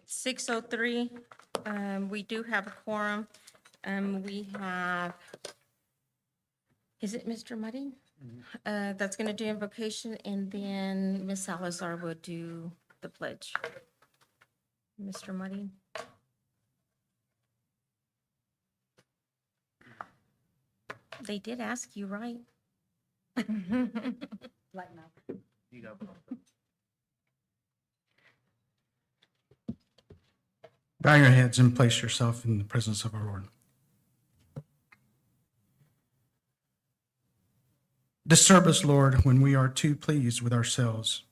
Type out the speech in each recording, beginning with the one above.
6:03, we do have a quorum. We have, is it Mr. Muddy? That's going to do invocation, and then Ms. Salazar will do the pledge. Mr. Muddy? They did ask you, right? Like now. You go. Bow your heads and place yourself in the presence of our Lord. Disturb us, Lord, when we are too pleased with ourselves,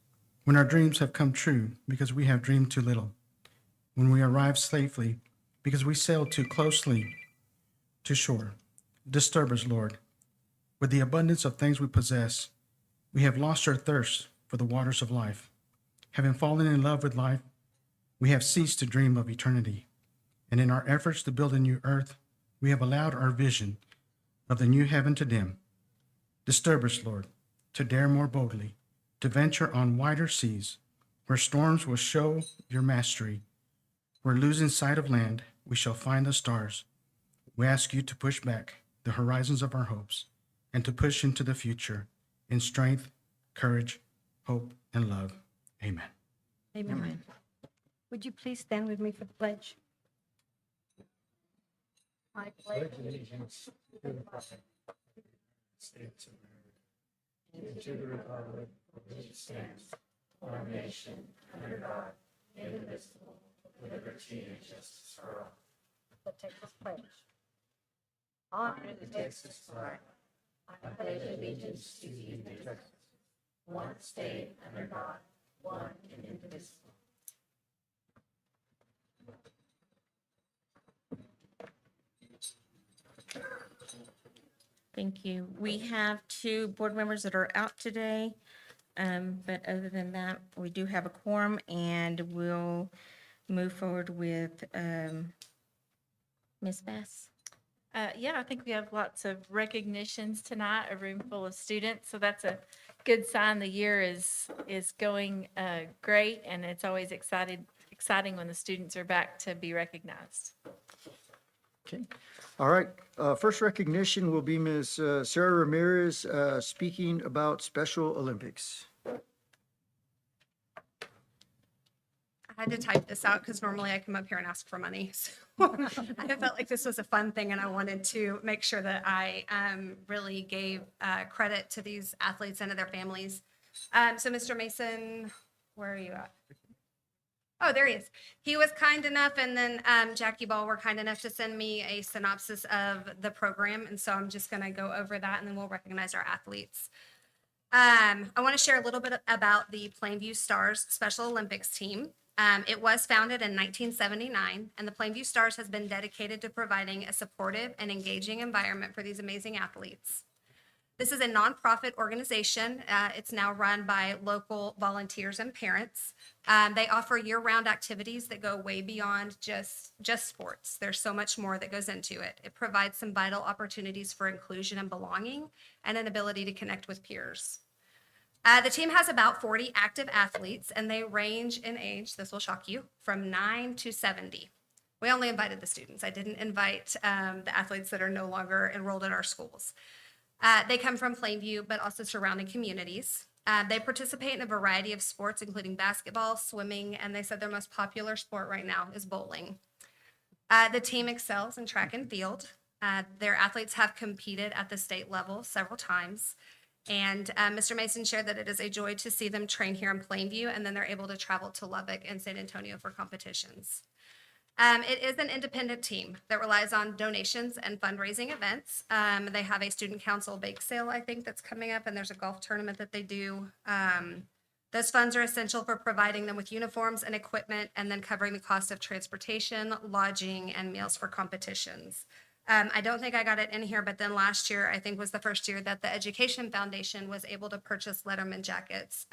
when our dreams have come true because we have dreamed too little, when we arrive safely because we sailed too closely to shore. Disturb us, Lord. With the abundance of things we possess, we have lost our thirst for the waters of life. Having fallen in love with life, we have ceased to dream of eternity. And in our efforts to build a new earth, we have allowed our vision of the new heaven to dim. Disturb us, Lord, to dare more boldly, to venture on wider seas, where storms will show your mastery. Where losing sight of land, we shall find the stars. We ask you to push back the horizons of our hopes and to push into the future in strength, courage, hope, and love. Amen. Amen. Would you please stand with me for the pledge? I pledge allegiance to the flag of the United States of America and to the republic for which it stands, one nation, under God, indivisible, with liberty and justice for all. the Texas pledge. Honor the Texas flag. I pledge allegiance to the United States, one state under God, one and indivisible. Thank you. We have two board members that are out today, but other than that, we do have a quorum, and we'll move forward with Ms. Bass. Yeah, I think we have lots of recognitions tonight, a room full of students, so that's a good sign. The year is going great, and it's always exciting when the students are back to be recognized. Okay, all right. First recognition will be Ms. Sarah Ramirez speaking about Special Olympics. I had to type this out because normally I come up here and ask for money. So I felt like this was a fun thing, and I wanted to make sure that I really gave credit to these athletes and to their families. So Mr. Mason, where are you at? Oh, there he is. He was kind enough, and then Jackie Ball were kind enough to send me a synopsis of the program. And so I'm just going to go over that, and then we'll recognize our athletes. I want to share a little bit about the Plainview Stars Special Olympics team. It was founded in 1979, and the Plainview Stars has been dedicated to providing a supportive and engaging environment for these amazing athletes. This is a nonprofit organization. It's now run by local volunteers and parents. They offer year-round activities that go way beyond just sports. There's so much more that goes into it. It provides some vital opportunities for inclusion and belonging, and an ability to connect with peers. The team has about 40 active athletes, and they range in age, this will shock you, from 9 to 70. We only invited the students. I didn't invite the athletes that are no longer enrolled in our schools. They come from Plainview, but also surrounding communities. They participate in a variety of sports, including basketball, swimming, and they said their most popular sport right now is bowling. The team excels in track and field. Their athletes have competed at the state level several times. And Mr. Mason shared that it is a joy to see them train here in Plainview, and then they're able to travel to Lubbock and San Antonio for competitions. It is an independent team that relies on donations and fundraising events. They have a student council bake sale, I think, that's coming up, and there's a golf tournament that they do. Those funds are essential for providing them with uniforms and equipment, and then covering the cost of transportation, lodging, and meals for competitions. I don't think I got it in here, but then last year, I think was the first year that the Education Foundation was able to purchase Letterman jackets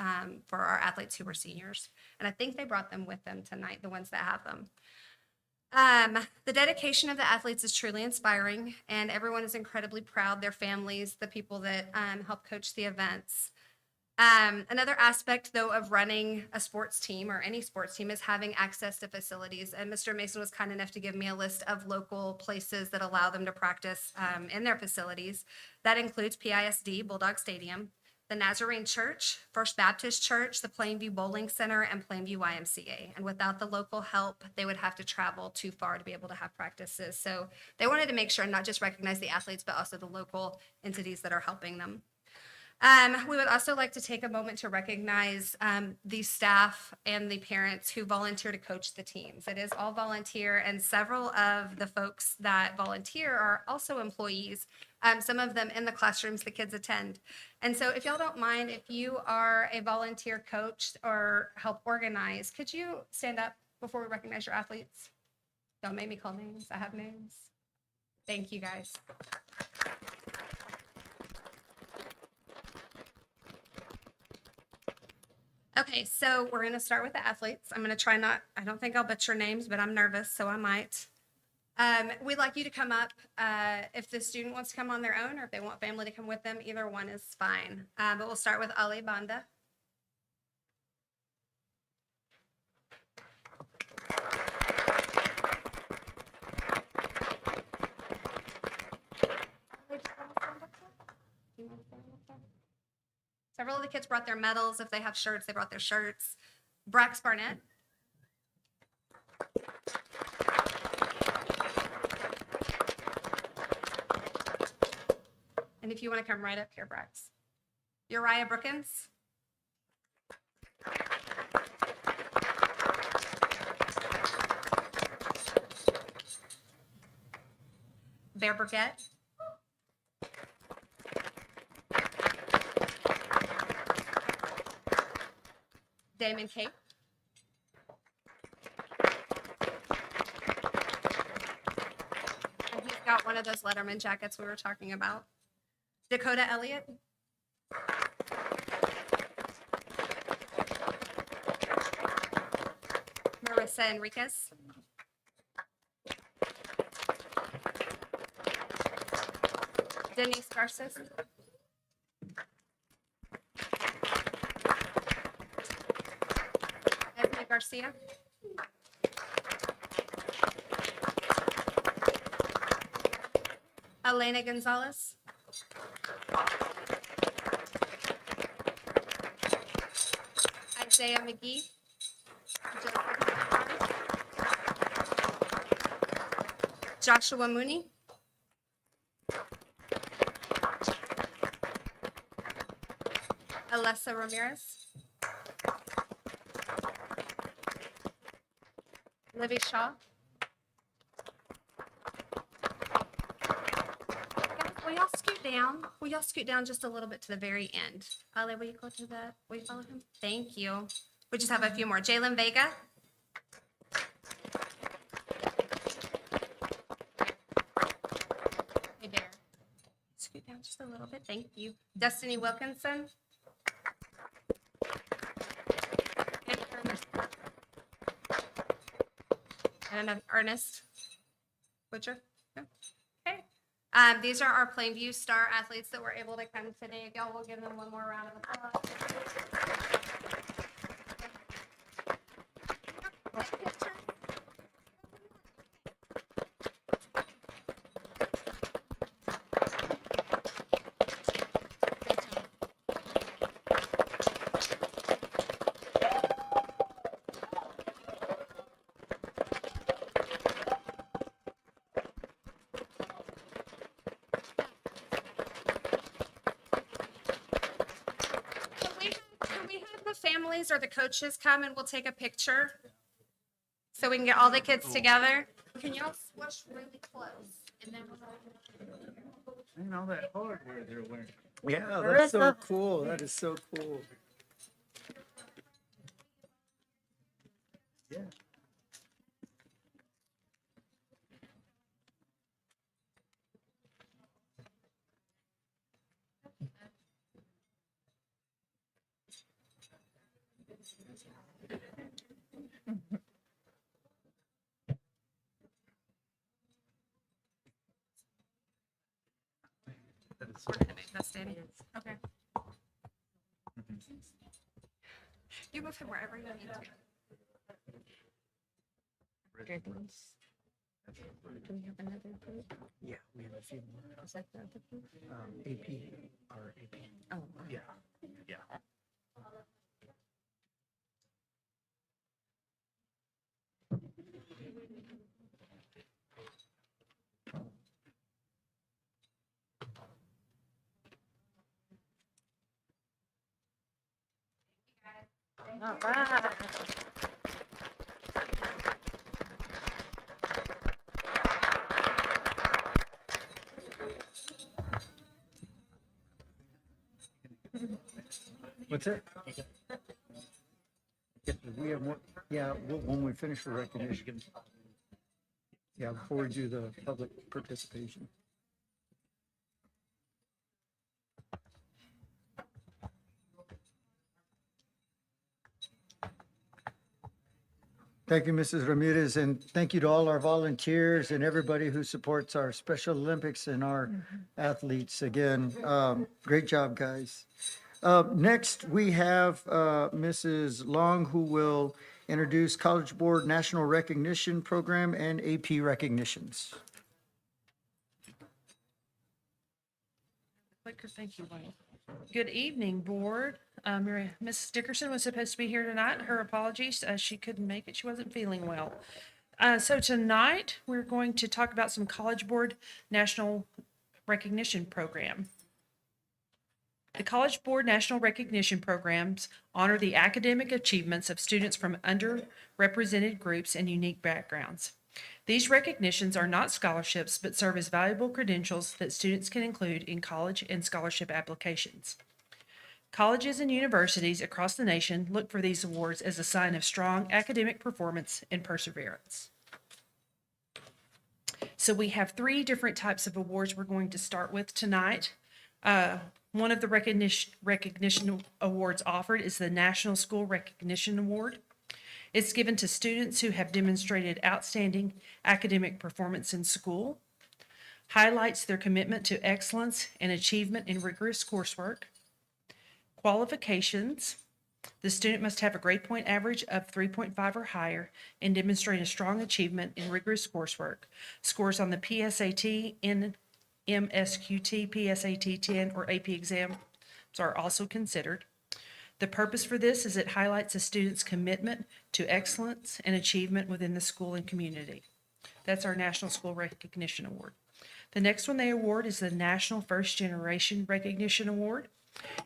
for our athletes who were seniors. And I think they brought them with them tonight, the ones that have them. The dedication of the athletes is truly inspiring, and everyone is incredibly proud, their families, the people that help coach the events. Another aspect, though, of running a sports team or any sports team is having access to facilities. And Mr. Mason was kind enough to give me a list of local places that allow them to practice in their facilities. That includes PISD, Bulldog Stadium, the Nazarene Church, First Baptist Church, the Plainview Bowling Center, and Plainview YMCA. And without the local help, they would have to travel too far to be able to have practices. So they wanted to make sure and not just recognize the athletes, but also the local entities that are helping them. We would also like to take a moment to recognize the staff and the parents who volunteer to coach the teams. It is all volunteer, and several of the folks that volunteer are also employees, some of them in the classrooms the kids attend. And so if y'all don't mind, if you are a volunteer coach or help organize, could you stand up before we recognize your athletes? Don't make me call names. I have names. Thank you, guys. Okay, so we're going to start with the athletes. I'm going to try not, I don't think I'll butcher names, but I'm nervous, so I might. We'd like you to come up. If the student wants to come on their own or if they want family to come with them, either one is fine. But we'll start with Ali Banda. Several of the kids brought their medals. If they have shirts, they brought their shirts. Brax Barnett. And if you want to come right up here, Brax. Uriah Brookins. Bear Burkett. Damon Cape. And he's got one of those Letterman jackets we were talking about. Dakota Elliott. Marissa Enriquez. Denise Garces. Esme Garcia. Elena Gonzalez. Isaiah McGee. Joshua Mooney. Alessa Ramirez. Livy Shaw. Guys, will y'all scoot down? Will y'all scoot down just a little bit to the very end? Ali, will you go to the, will you follow him? Thank you. We just have a few more. Jalen Vega. Hey, Bear. Scoot down just a little bit. Thank you. Destiny Wilkinson. And Ernest Butcher. Okay. These are our Plainview star athletes that were able to come today. If y'all will give them one more round of applause. Can we have the families or the coaches come and we'll take a picture? So we can get all the kids together? Can y'all squish really close? And then we'll And all that hardware they're wearing. Yeah, that's so cool. That is so cool. Yeah. we're gonna make this, Danny. Okay. You move him wherever you need to. Do we have another group? Yeah, we have a few more. Is that the other group? AP, or AP. Oh, Yeah, yeah. All right. What's that? We have more, yeah, when we finish the recognition. Yeah, before we do the public participation. Thank you, Mrs. Ramirez, and thank you to all our volunteers and everybody who supports our Special Olympics and our athletes. Again, great job, guys. Next, we have Mrs. Long, who will introduce College Board National Recognition Program and AP recognitions. Clicker, thank you, Wayne. Good evening, Board. Mrs. Dickerson was supposed to be here tonight. Her apologies, she couldn't make it. She wasn't feeling well. So tonight, we're going to talk about some College Board National Recognition Program. The College Board National Recognition Programs honor the academic achievements of students from underrepresented groups and unique backgrounds. These recognitions are not scholarships, but serve as valuable credentials that students can include in college and scholarship applications. Colleges and universities across the nation look for these awards as a sign of strong academic performance and perseverance. So we have 3 different types of awards we're going to start with tonight. One of the recognition awards offered is the National School Recognition Award. It's given to students who have demonstrated outstanding academic performance in school, highlights their commitment to excellence and achievement in rigorous coursework. Qualifications: the student must have a grade point average of 3.5 or higher and demonstrate a strong achievement in rigorous coursework. Scores on the PSAT, MSQT, PSAT 10, or AP exams are also considered. The purpose for this is it highlights a student's commitment to excellence and achievement within the school and community. That's our National School Recognition Award. The next one they award is the National First Generation Recognition Award.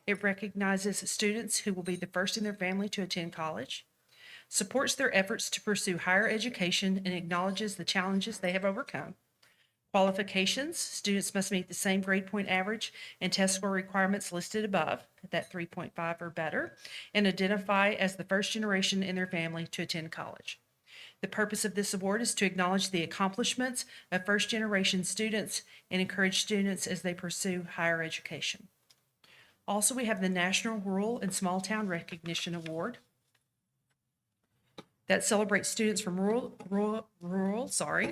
It recognizes students who will be the first in their family to attend college, supports their efforts to pursue higher education, and acknowledges the challenges they have overcome. Qualifications: students must meet the same grade point average and test score requirements listed above, that 3.5 or better, and identify as the first generation in their family to attend college. The purpose of this award is to acknowledge the accomplishments of first-generation students and encourage students as they pursue higher education. Also, we have the National Rural and Small Town Recognition Award that celebrates students from rural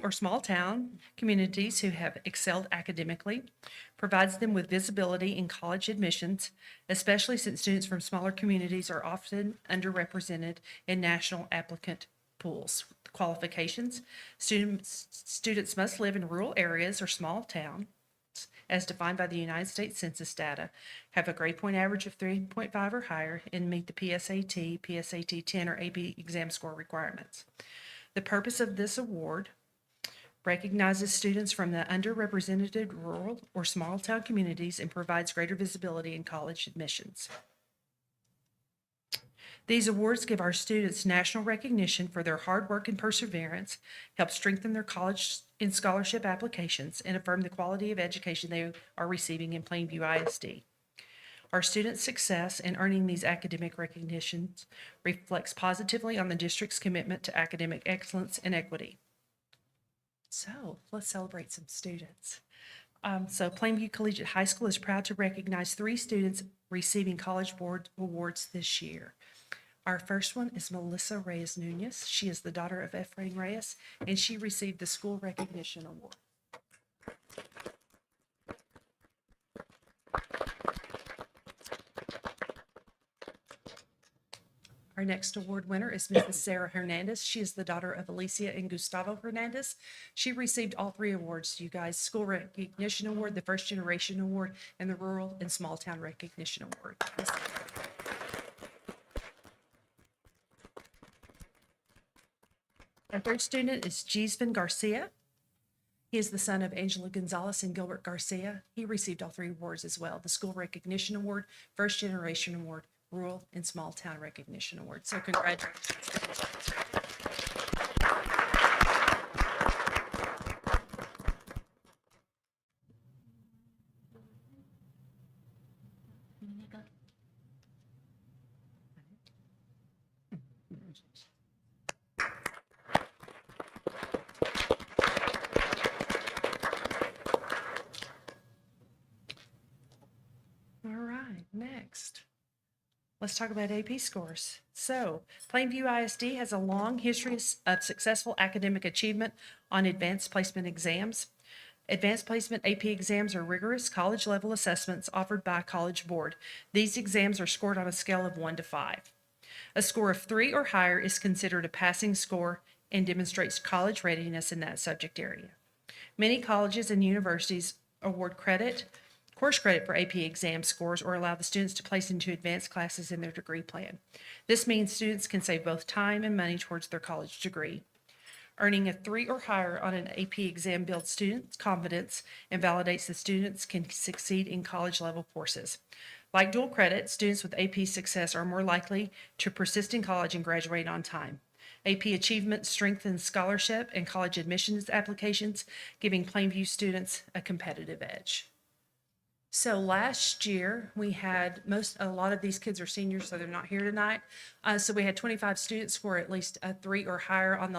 or small town communities who have excelled academically, provides them with visibility in college admissions, especially since students from smaller communities are often underrepresented in national applicant pools. Qualifications: students must live in rural areas or small towns, as defined by the United States Census data, have a grade point average of 3.5 or higher, and meet the PSAT, PSAT 10, or AP exam score requirements. The purpose of this award recognizes students from the underrepresented rural or small town communities and provides greater visibility in college admissions. These awards give our students national recognition for their hard work and perseverance, help strengthen their college and scholarship applications, and affirm the quality of education they are receiving in Plainview ISD. Our students' success in earning these academic recognitions reflects positively on the district's commitment to academic excellence and equity. So let's celebrate some students. Plainview Collegiate High School is proud to recognize 3 students receiving College Board awards this year. Our first one is Melissa Reyes Nunez. She is the daughter of Efrain Reyes, and she received the School Recognition Award. Our next award winner is Mrs. Sarah Hernandez. She is the daughter of Alicia and Gustavo Hernandez. She received all 3 awards, you guys: School Recognition Award, the First Generation Award, and the Rural and Small Town Recognition Award. Our third student is Gisvin Garcia. He is the son of Angela Gonzalez and Gilbert Garcia. He received all 3 awards as well: the School Recognition Award, First Generation Award, Rural and Small Town Recognition Award. So congratulations. All right, next. Let's talk about AP scores. So, Plainview ISD has a long history of successful academic achievement on advanced placement exams. Advanced placement AP exams are rigorous college-level assessments offered by a college board. These exams are scored on a scale of 1 to 5. A score of 3 or higher is considered a passing score and demonstrates college readiness in that subject area. Many colleges and universities award course credit for AP exam scores, or allow the students to place into advanced classes in their degree plan. This means students can save both time and money towards their college degree. Earning a 3 or higher on an AP exam builds students' confidence and validates that students can succeed in college-level courses. Like dual credit, students with AP success are more likely to persist in college and graduate on time. AP achievement strengthens scholarship and college admissions applications, giving Plainview students a competitive edge. So last year we had a lot of these kids are seniors, so they're not here tonight. So we had 25 students score at least a 3 or higher on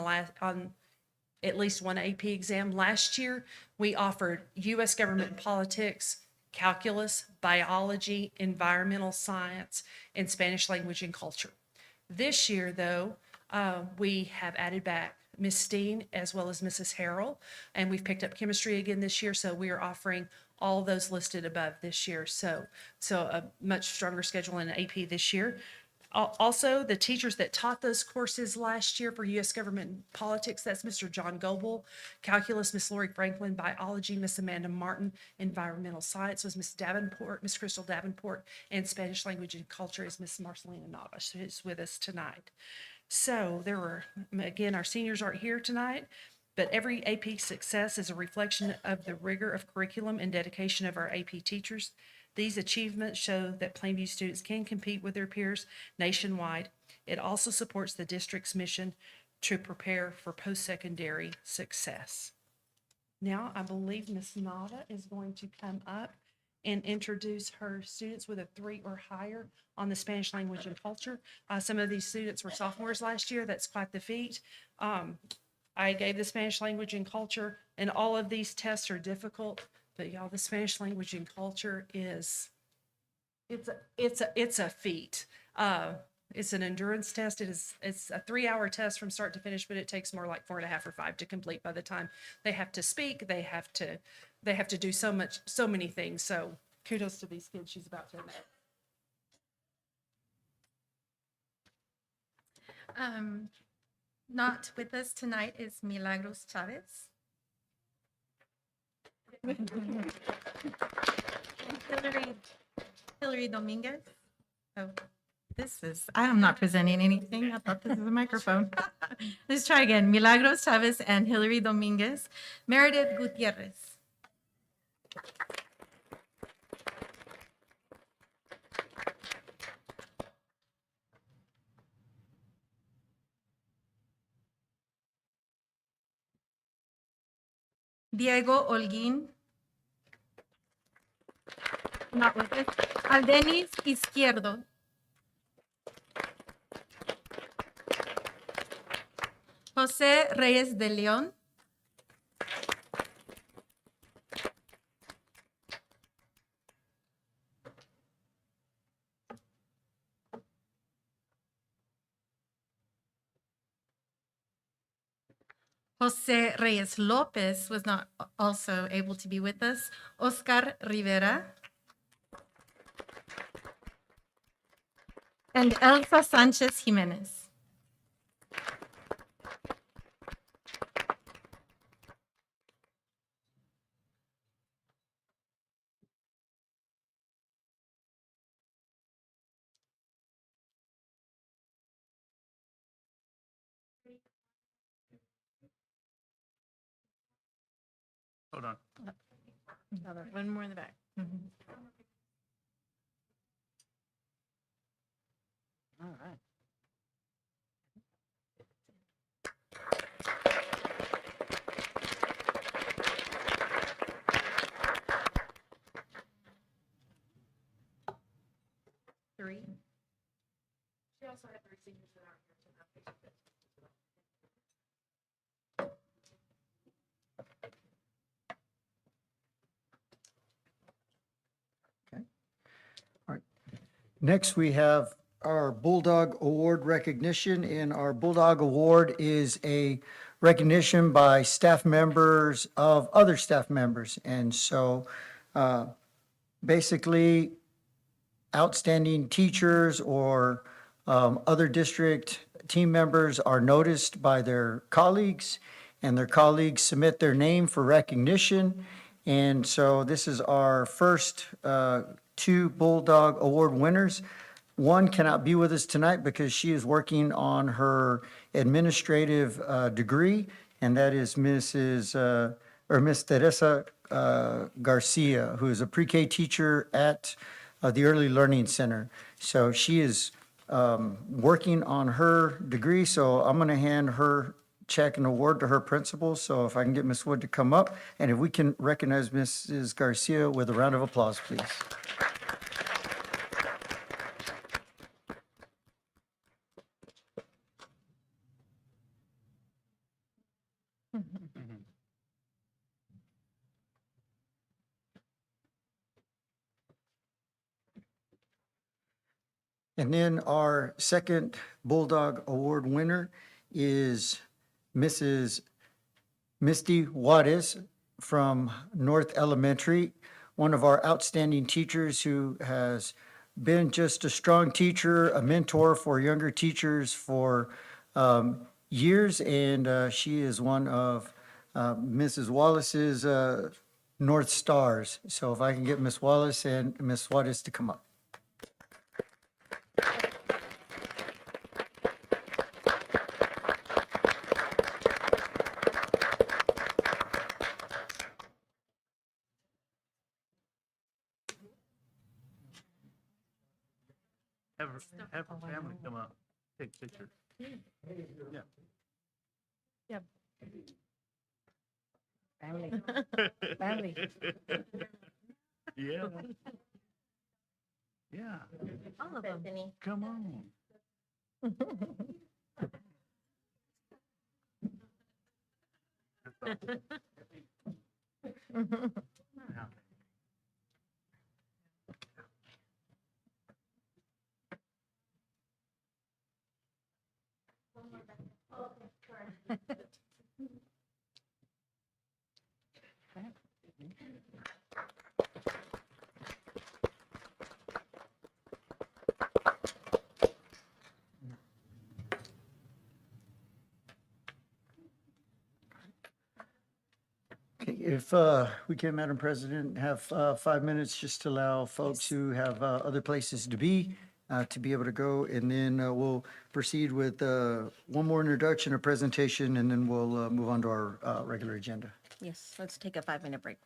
at least one AP exam. Last year we offered U.S. government and politics, calculus, biology, environmental science, and Spanish language and culture. This year, though, we have added back Miss Steen as well as Mrs. Harrell, and we've picked up chemistry again this year, so we are offering all those listed above this year. So a much stronger schedule in AP this year. Also, the teachers that taught those courses last year for U.S. government and politics, that's Mr. John Goebel. Calculus, Miss Lori Franklin. Biology, Miss Amanda Martin. Environmental science was Miss Davenport, Miss Crystal Davenport. And Spanish language and culture is Miss Marcelina Navas, who's with us tonight. So there were, again, our seniors aren't here tonight, but every AP success is a reflection of the rigor of curriculum and dedication of our AP teachers. These achievements show that Plainview students can compete with their peers nationwide. It also supports the district's mission to prepare for post-secondary success. Now, I believe Ms. Nava is going to come up and introduce her students with a 3 or higher on the Spanish language and culture. Some of these students were sophomores last year. That's quite the feat. I gave the Spanish language and culture, and all of these tests are difficult, but y'all, the Spanish language and culture it's a feat. It's an endurance test. It's a 3-hour test from start to finish, but it takes more like 4.5 or 5 to complete by the time they have to speak. They have to do so many things. So kudos to these kids. She's about to admit. Not with us tonight is Milagros Chavez. Hillary Dominguez. Oh, I am not presenting anything. I thought this was a microphone. Let's try again. Milagros Chavez and Hillary Dominguez. Meredith Gutierrez. Diego Holguín. Not with us. Aldenis Izquierdo. José Reyes de León. Jose Reyes Lopez was not also able to be with us. Oscar Rivera. and Elsa Sanchez Jimenez. Hold on. One more in the back. All right. Three. Next, we have our Bulldog Award recognition, and our Bulldog Award is a recognition by staff members of other staff members. And so basically, outstanding teachers or other district team members are noticed by their colleagues, and their colleagues submit their name for recognition. And so this is our first two Bulldog Award winners. One cannot be with us tonight because she is working on her administrative degree, and that is Miss Teresa Garcia, who is a pre-K teacher at the Early Learning Center. So she is working on her degree, so I'm going to hand her check and award to her principal. So if I can get Ms. Wood to come up, and if we can recognize Mrs. Garcia with a round of applause, please. And then our second Bulldog Award winner is Mrs. Misty Juarez from North Elementary, one of our outstanding teachers who has been just a strong teacher, a mentor for younger teachers for years, and she is one of Mrs. Wallace's North Stars. So if I can get Miss Wallace and Miss Juarez to come up. Have her family come up, take pictures. Yeah. Yep. Family. Family. Yeah. Yeah, All of them. Bethany. come on. Yeah. Okay, if we can, Madam President, have 5 minutes just to allow folks who have other places to be able to go, and then we'll proceed with one more introduction or presentation, and then we'll move on to our regular agenda. Yes, let's take a 5-minute break.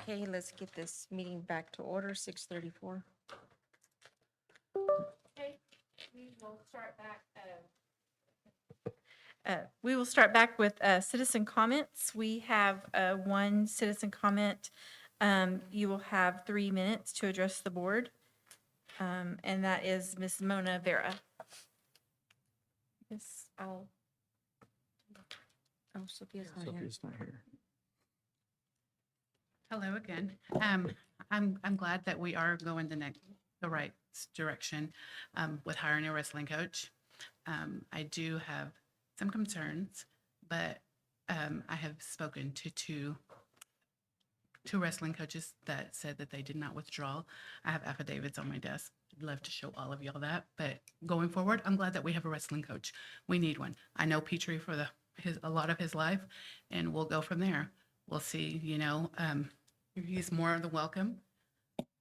Okay, let's get this meeting back to order, 6:34. Okay, we will start back. We will start back with citizen comments. We have one citizen comment. You will have 3 minutes to address the board. And that is Ms. Mona Vera. Yes, I'll. Oh, Sophia's not here. Sophia's not here. Hello again. I'm glad that we are going the right direction with hiring a wrestling coach. I do have some concerns, but I have spoken to two wrestling coaches that said that they did not withdraw. I have affidavits on my desk. I'd love to show all of y'all that, but going forward, I'm glad that we have a wrestling coach. We need one. I know Petrie for a lot of his life, and we'll go from there. We'll see, he's more than welcome.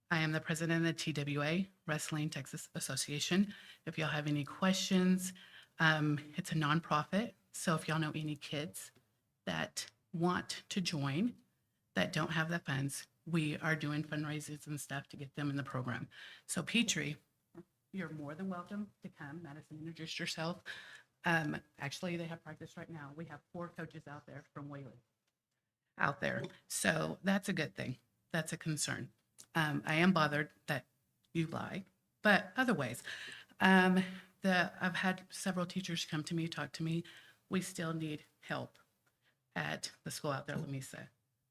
I am the president of the TWA, Wrestling Texas Association. If y'all have any questions, it's a nonprofit. So if y'all know any kids that want to join, that don't have the funds, we are doing fundraisers and stuff to get them in the program. So Petrie, you're more than welcome to come. Madison, introduce yourself. Actually, they have practice right now. We have 4 coaches out there from Whaley out there. So that's a good thing. That's a concern. I am bothered that you lie, but other ways. I've had several teachers come to me, talk to me. We still need help at the school out there, Lamesa.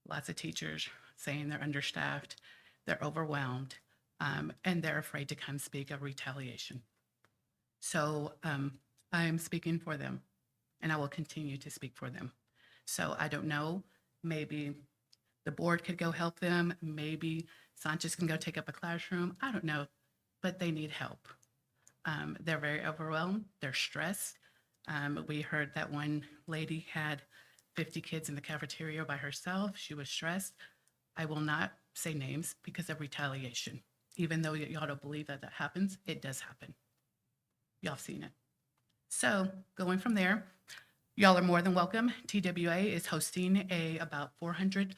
Lots of teachers saying they're understaffed, they're overwhelmed, and they're afraid to come speak of retaliation. So I'm speaking for them, and I will continue to speak for them. So I don't know, maybe the board could go help them. Maybe Sanchez can go take up a classroom. I don't know, but they need help. They're very overwhelmed. They're stressed. We heard that one lady had 50 kids in the cafeteria by herself. She was stressed. I will not say names because of retaliation. Even though y'all don't believe that happens, it does happen. Y'all have seen it. So going from there, y'all are more than welcome. TWA is hosting about 400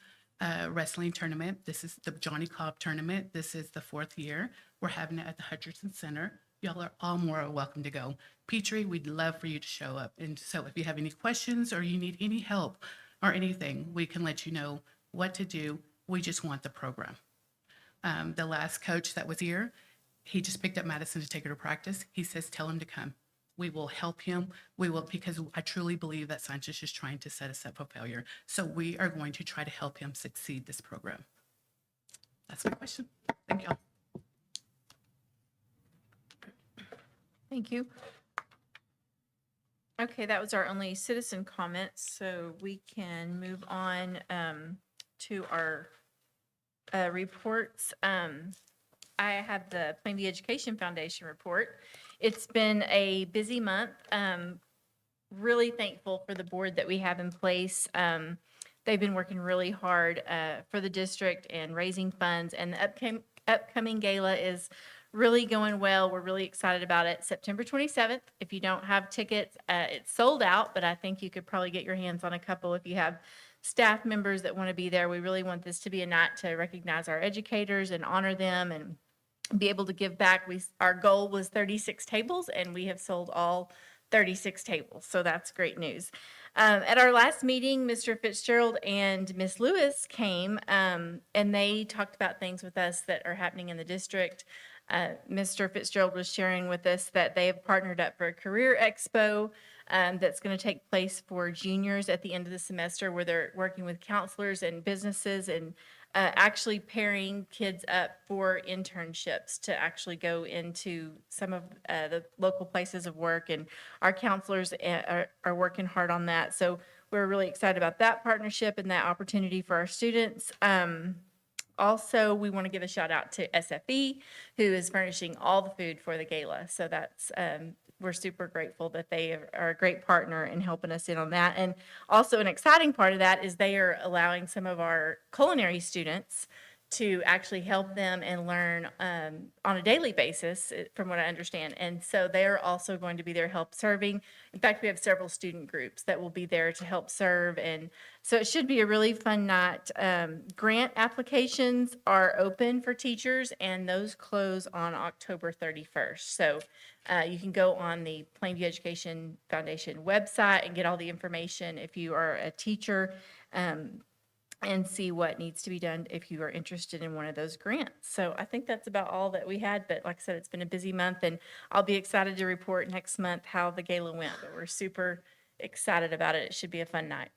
wrestling tournament. This is the Johnny Cobb tournament. This is the 4th year. We're having it at the Hutcherson Center. Y'all are all more welcome to go. Petrie, we'd love for you to show up. And so if you have any questions or you need any help or anything, we can let you know what to do. We just want the program. The last coach that was here, he just picked up Madison to take her to practice. He says, tell him to come. We will help him. We will, because I truly believe that Sanchez is trying to set us up for failure. So we are going to try to help him succeed this program. That's my question. Thank y'all. Thank you. Okay, that was our only citizen comments, so we can move on to our reports. I have the Plainview Education Foundation report. It's been a busy month. Really thankful for the board that we have in place. They've been working really hard for the district and raising funds, and the upcoming gala is really going well. We're really excited about it. September 27th. If you don't have tickets, it's sold out, but I think you could probably get your hands on a couple if you have staff members that want to be there. We really want this to be a night to recognize our educators and honor them and be able to give back. Our goal was 36 tables, and we have sold all 36 tables, so that's great news. At our last meeting, Mr. Fitzgerald and Miss Lewis came, and they talked about things with us that are happening in the district. Mr. Fitzgerald was sharing with us that they have partnered up for a career expo that's going to take place for juniors at the end of the semester, where they're working with counselors and businesses and actually pairing kids up for internships to actually go into some of the local places of work. And our counselors are working hard on that. So we're really excited about that partnership and that opportunity for our students. Also, we want to give a shout out to SFE, who is furnishing all the food for the gala. So that's, we're super grateful that they are a great partner in helping us in on that. And also an exciting part of that is they are allowing some of our culinary students to actually help them and learn on a daily basis, from what I understand. And so they're also going to be there help serving. In fact, we have several student groups that will be there to help serve. And so it should be a really fun night. Grant applications are open for teachers, and those close on October 31st. So you can go on the Plainview Education Foundation website and get all the information if you are a teacher, and see what needs to be done if you are interested in one of those grants. So I think that's about all that we had, but like I said, it's been a busy month, and I'll be excited to report next month how the gala went, but we're super excited about it. It should be a fun night.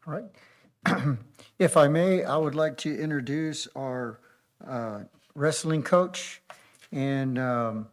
All right. If I may, I would like to introduce our wrestling coach. And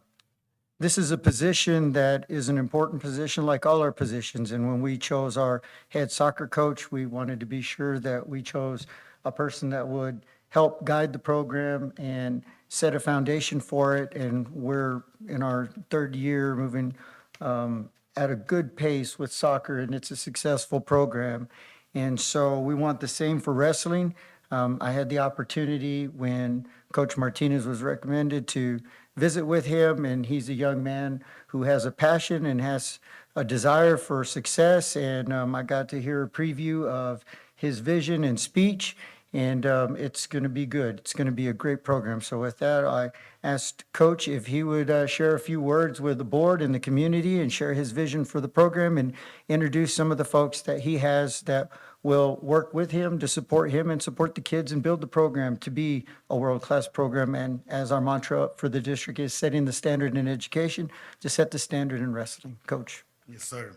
this is a position that is an important position, like all our positions. And when we chose our head soccer coach, we wanted to be sure that we chose a person that would help guide the program and set a foundation for it. And we're in our third year, moving at a good pace with soccer, and it's a successful program. And so we want the same for wrestling. I had the opportunity when Coach Martinez was recommended to visit with him, and he's a young man who has a passion and has a desire for success. And I got to hear a preview of his vision and speech, and it's going to be good. It's going to be a great program. So with that, I asked Coach if he would share a few words with the board and the community and share his vision for the program and introduce some of the folks that he has that will work with him to support him and support the kids and build the program to be a world-class program. And as our mantra for the district is setting the standard in education, to set the standard in wrestling. Coach. Yes, sir.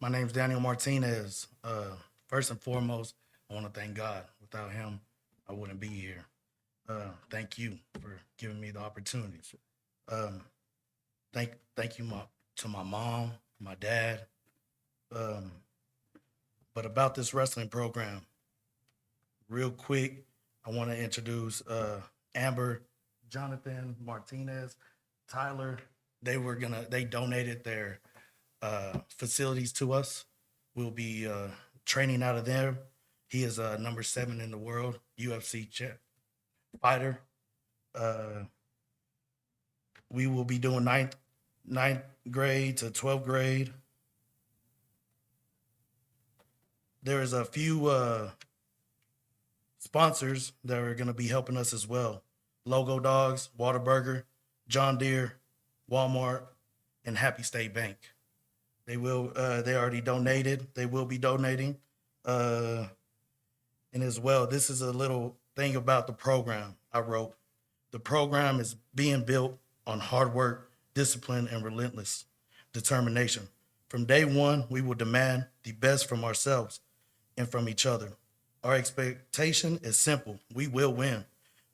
My name's Daniel Martinez. First and foremost, I want to thank God. Without him, I wouldn't be here. Thank you for giving me the opportunity. Thank you to my mom, my dad. But about this wrestling program, real quick, I want to introduce Amber, Jonathan, Martinez, Tyler. They donated their facilities to us. We'll be training out of there. He is number 7 in the world, UFC fighter. We will be doing ninth grade to 12th grade. There's a few sponsors that are going to be helping us as well. Logo Dogs, Whataburger, John Deere, Walmart, and Happy State Bank. They already donated. They will be donating. And as well, this is a little thing about the program I wrote. The program is being built on hard work, discipline, and relentless determination. From day one, we will demand the best from ourselves and from each other. Our expectation is simple. We will win.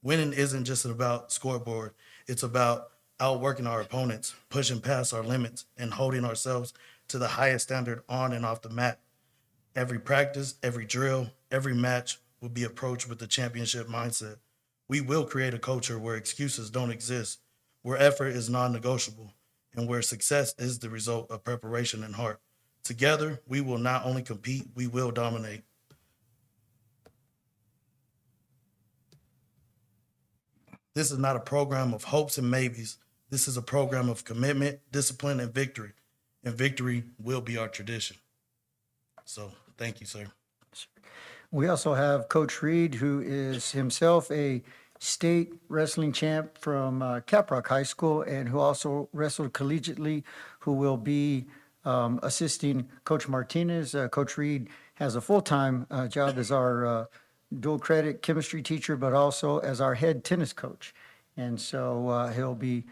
Winning isn't just about scoreboard. It's about outworking our opponents, pushing past our limits, and holding ourselves to the highest standard on and off the mat. Every practice, every drill, every match will be approached with the championship mindset. We will create a culture where excuses don't exist, where effort is non-negotiable, and where success is the result of preparation and heart. Together, we will not only compete, we will dominate. This is not a program of hopes and maybes. This is a program of commitment, discipline, and victory. And victory will be our tradition. So, thank you, sir. We also have Coach Reed, who is himself a state wrestling champ from Caprock High School and who also wrestled collegiately, who will be assisting Coach Martinez. Coach Reed has a full-time job as our dual credit chemistry teacher, but also as our head tennis coach. And so he'll be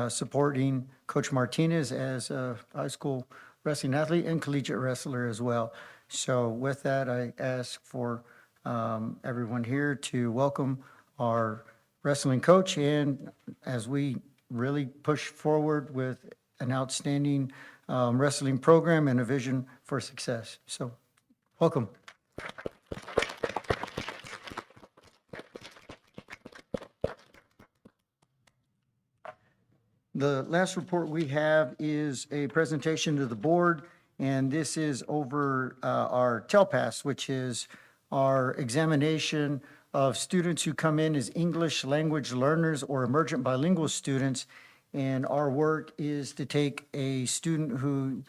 supporting Coach Martinez as a high school wrestling athlete and collegiate wrestler as well. So with that, I ask for everyone here to welcome our wrestling coach, and as we really push forward with an outstanding wrestling program and a vision for success. So welcome. The last report we have is a presentation to the board, and this is over our TELPAS, which is our examination of students who come in as English language learners or emergent bilingual students. And our work is to take a student who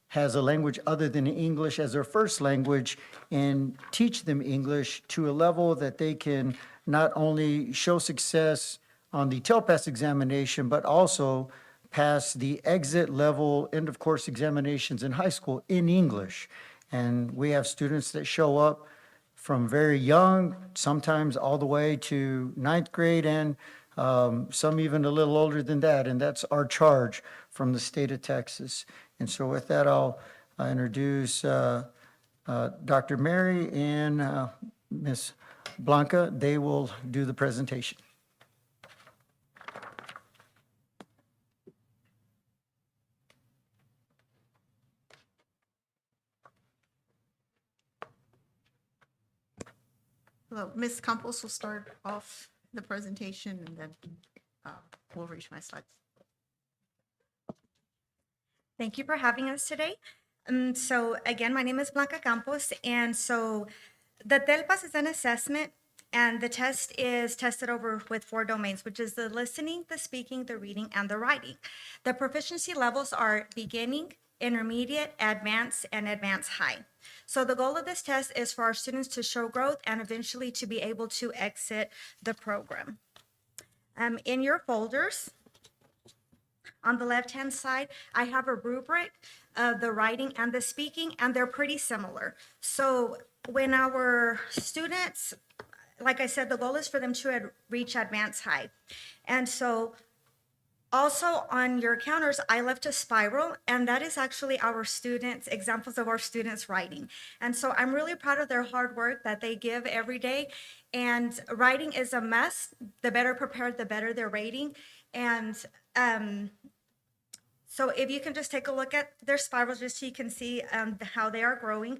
has a language other than English as their first language and teach them English to a level that they can not only show success on the TELPAS examination, but also pass the exit level end of course examinations in high school in English. And we have students that show up from very young, sometimes all the way to ninth grade, and some even a little older than that. And that's our charge from the state of Texas. And so with that, I'll introduce Dr. Mary and Ms. Blanca. They will do the presentation. Hello, Ms. Campos will start off the presentation and then we'll reach my slides. Thank you for having us today. So again, my name is Blanca Campos, and so the TELPAS is an assessment, and the test is tested over with 4 domains, which is the listening, the speaking, the reading, and the writing. The proficiency levels are beginning, intermediate, advanced, and advanced high. So the goal of this test is for our students to show growth and eventually to be able to exit the program. In your folders, on the left-hand side, I have a rubric of the writing and the speaking, and they're pretty similar. So when our students, like I said, the goal is for them to reach advanced high. And so also on your counters, I left a spiral, and that is actually our students, examples of our students writing. And so I'm really proud of their hard work that they give every day. And writing is a must. The better prepared, the better their rating. And so if you can just take a look at their spirals, just so you can see how they are growing.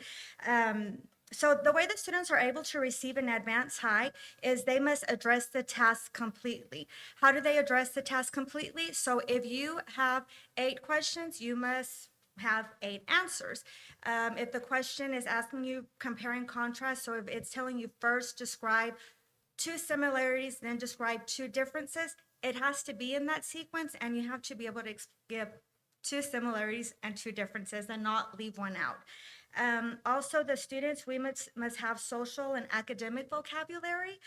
So the way the students are able to receive an advanced high is they must address the task completely. How do they address the task completely? So if you have 8 questions, you must have 8 answers. If the question is asking you compare and contrast, so if it's telling you first describe 2 similarities, then describe 2 differences, it has to be in that sequence, and you have to be able to give 2 similarities and 2 differences and not leave one out. Also, the students, we must have social and academic vocabulary.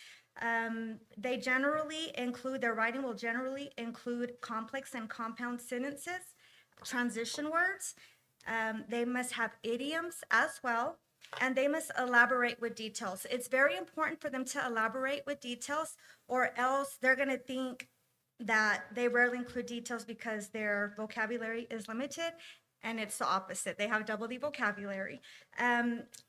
They generally include, their writing will generally include complex and compound sentences, transition words. They must have idioms as well, and they must elaborate with details. It's very important for them to elaborate with details, or else they're going to think that they rarely include details because their vocabulary is limited, and it's the opposite. They have double the vocabulary.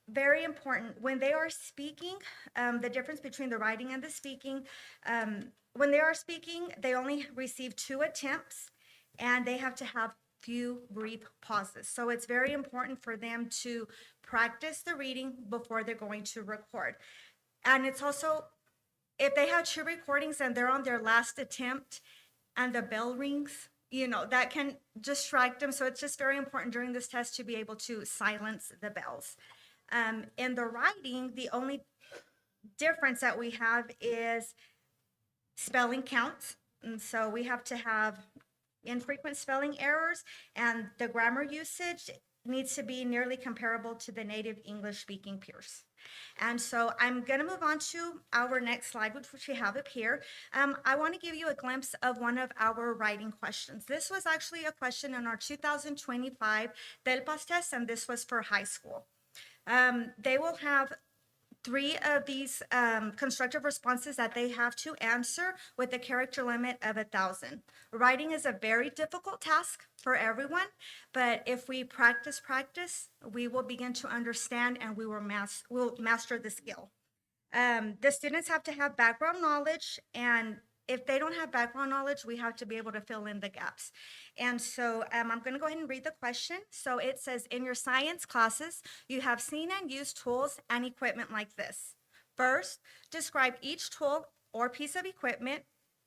Very important, when they are speaking, the difference between the writing and the speaking, when they are speaking, they only receive 2 attempts, and they have to have few brief pauses. So it's very important for them to practice the reading before they're going to record. And it's also, if they have 2 recordings and they're on their last attempt and the bell rings, that can distract them. So it's just very important during this test to be able to silence the bells. In the writing, the only difference that we have is spelling counts. And so we have to have infrequent spelling errors, and the grammar usage needs to be nearly comparable to the native English speaking peers. And so I'm going to move on to our next slide, which we have up here. I want to give you a glimpse of one of our writing questions. This was actually a question in our 2025 TELPAS test, and this was for high school. They will have 3 of these constructive responses that they have to answer with a character limit of 1,000. Writing is a very difficult task for everyone, but if we practice, we will begin to understand, and we'll master the skill. The students have to have background knowledge, and if they don't have background knowledge, we have to be able to fill in the gaps. And so I'm going to go ahead and read the question. So it says, in your science classes, you have seen and used tools and equipment like this. First, describe each tool or piece of equipment.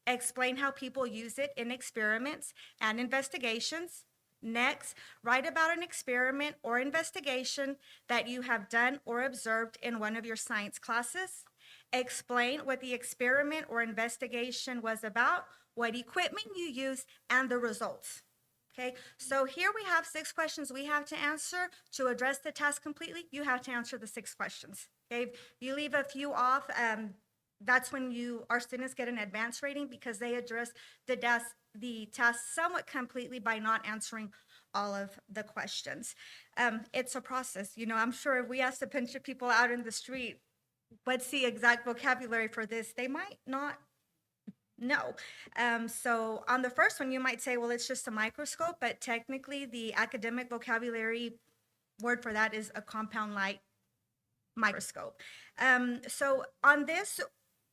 Explain how people use it in experiments and investigations. Next, write about an experiment or investigation that you have done or observed in one of your science classes. explain what the experiment or investigation was about, what equipment you used, and the results. Okay, so here we have 6 questions we have to answer. To address the task completely, you have to answer the 6 questions. Okay, if you leave a few off, that's when our students get an advanced rating because they address the task somewhat completely by not answering all of the questions. It's a process. I'm sure if we asked a bunch of people out in the street, what's the exact vocabulary for this, they might not know. So on the first one, you might say, well, it's just a microscope, but technically the academic vocabulary word for that is a compound light microscope. So on this,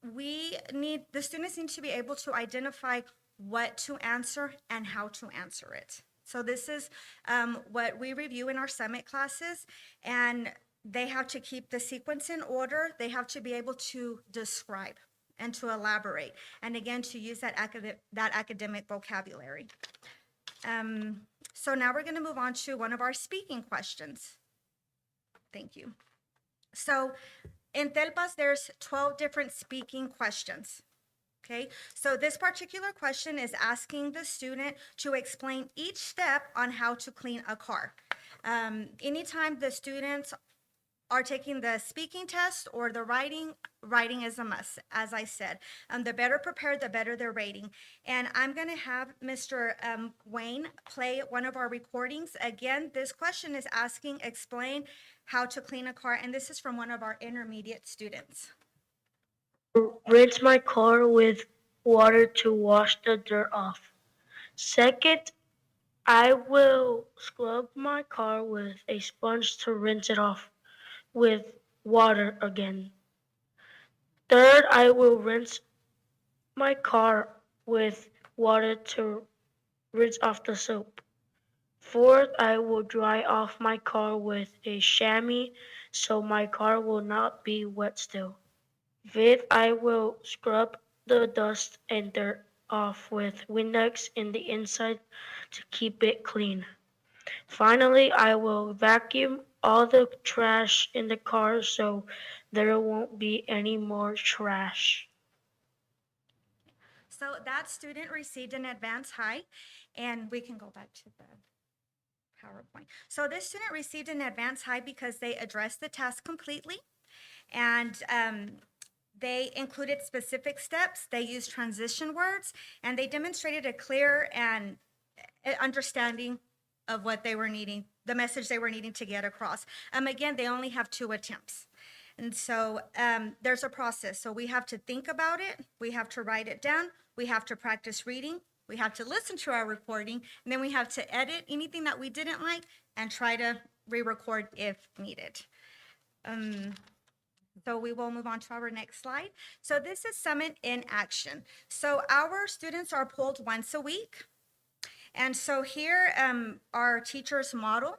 the students need to be able to identify what to answer and how to answer it. So this is what we review in our summit classes, and they have to keep the sequence in order. They have to be able to describe and to elaborate, and again, to use that academic vocabulary. So now we're going to move on to one of our speaking questions. Thank you. So in TELPAS, there's 12 different speaking questions. Okay, so this particular question is asking the student to explain each step on how to clean a car. Anytime the students are taking the speaking test or the writing is a must, as I said. The better prepared, the better their rating. And I'm going to have Mr. Wayne play one of our recordings. Again, this question is asking, explain how to clean a car, and this is from one of our intermediate students. Rinse my car with water to wash the dirt off. Second, I will scrub my car with a sponge to rinse it off with water again. Third, I will rinse my car with water to rinse off the soap. Fourth, I will dry off my car with a chamois so my car will not be wet still. Fifth, I will scrub the dust and dirt off with Windex in the inside to keep it clean. Finally, I will vacuum all the trash in the car so there won't be any more trash. So that student received an advanced high, and we can go back to the PowerPoint. So this student received an advanced high because they addressed the task completely, and they included specific steps, they used transition words, and they demonstrated a clear and understanding of what they were needing, the message they were needing to get across. Again, they only have 2 attempts. And so there's a process. So we have to think about it, we have to write it down, we have to practice reading, we have to listen to our recording, and then we have to edit anything that we didn't like and try to re-record if needed. So we will move on to our next slide. So this is Summit in Action. So our students are pulled once a week. And so here our teachers model.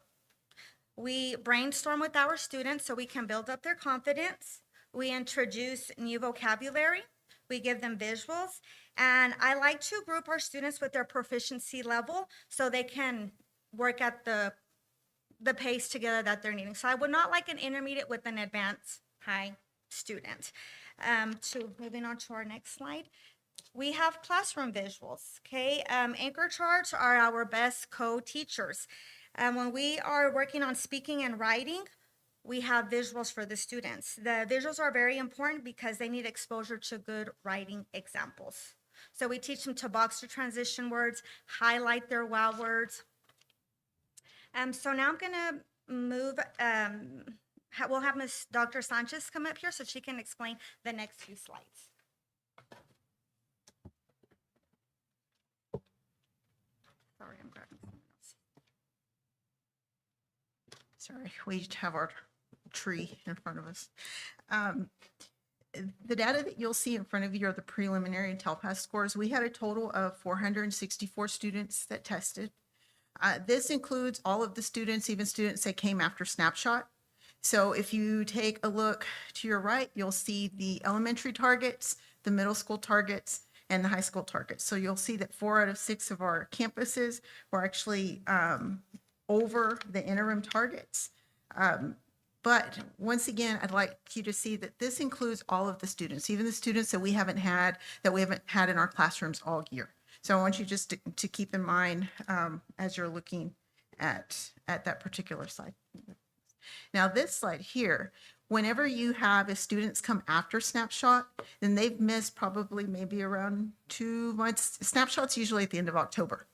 We brainstorm with our students so we can build up their confidence. We introduce new vocabulary. We give them visuals. And I like to group our students with their proficiency level so they can work at the pace together that they're needing. So I would not like an intermediate with an advanced high student. Moving on to our next slide. We have classroom visuals, okay? Anchor charts are our best co-teachers. When we are working on speaking and writing, we have visuals for the students. The visuals are very important because they need exposure to good writing examples. So we teach them to box the transition words, highlight their wow words. So now I'm gonna move, we'll have Ms. Dr. Sanchez come up here so she can explain the next few slides. Sorry, I'm grabbing something else. Sorry, we have our tree in front of us. The data that you'll see in front of you are the preliminary and TELPAS scores. We had a total of 464 students that tested. This includes all of the students, even students that came after snapshot. So if you take a look to your right, you'll see the elementary targets, the middle school targets, and the high school targets. So you'll see that 4 out of 6 of our campuses were actually over the interim targets. But once again, I'd like you to see that this includes all of the students, even the students that we haven't had in our classrooms all year. So I want you just to keep in mind as you're looking at that particular slide. Now, this slide here, whenever you have, if students come after snapshot, then they've missed probably maybe around 2 months. Snapshot's usually at the end of October.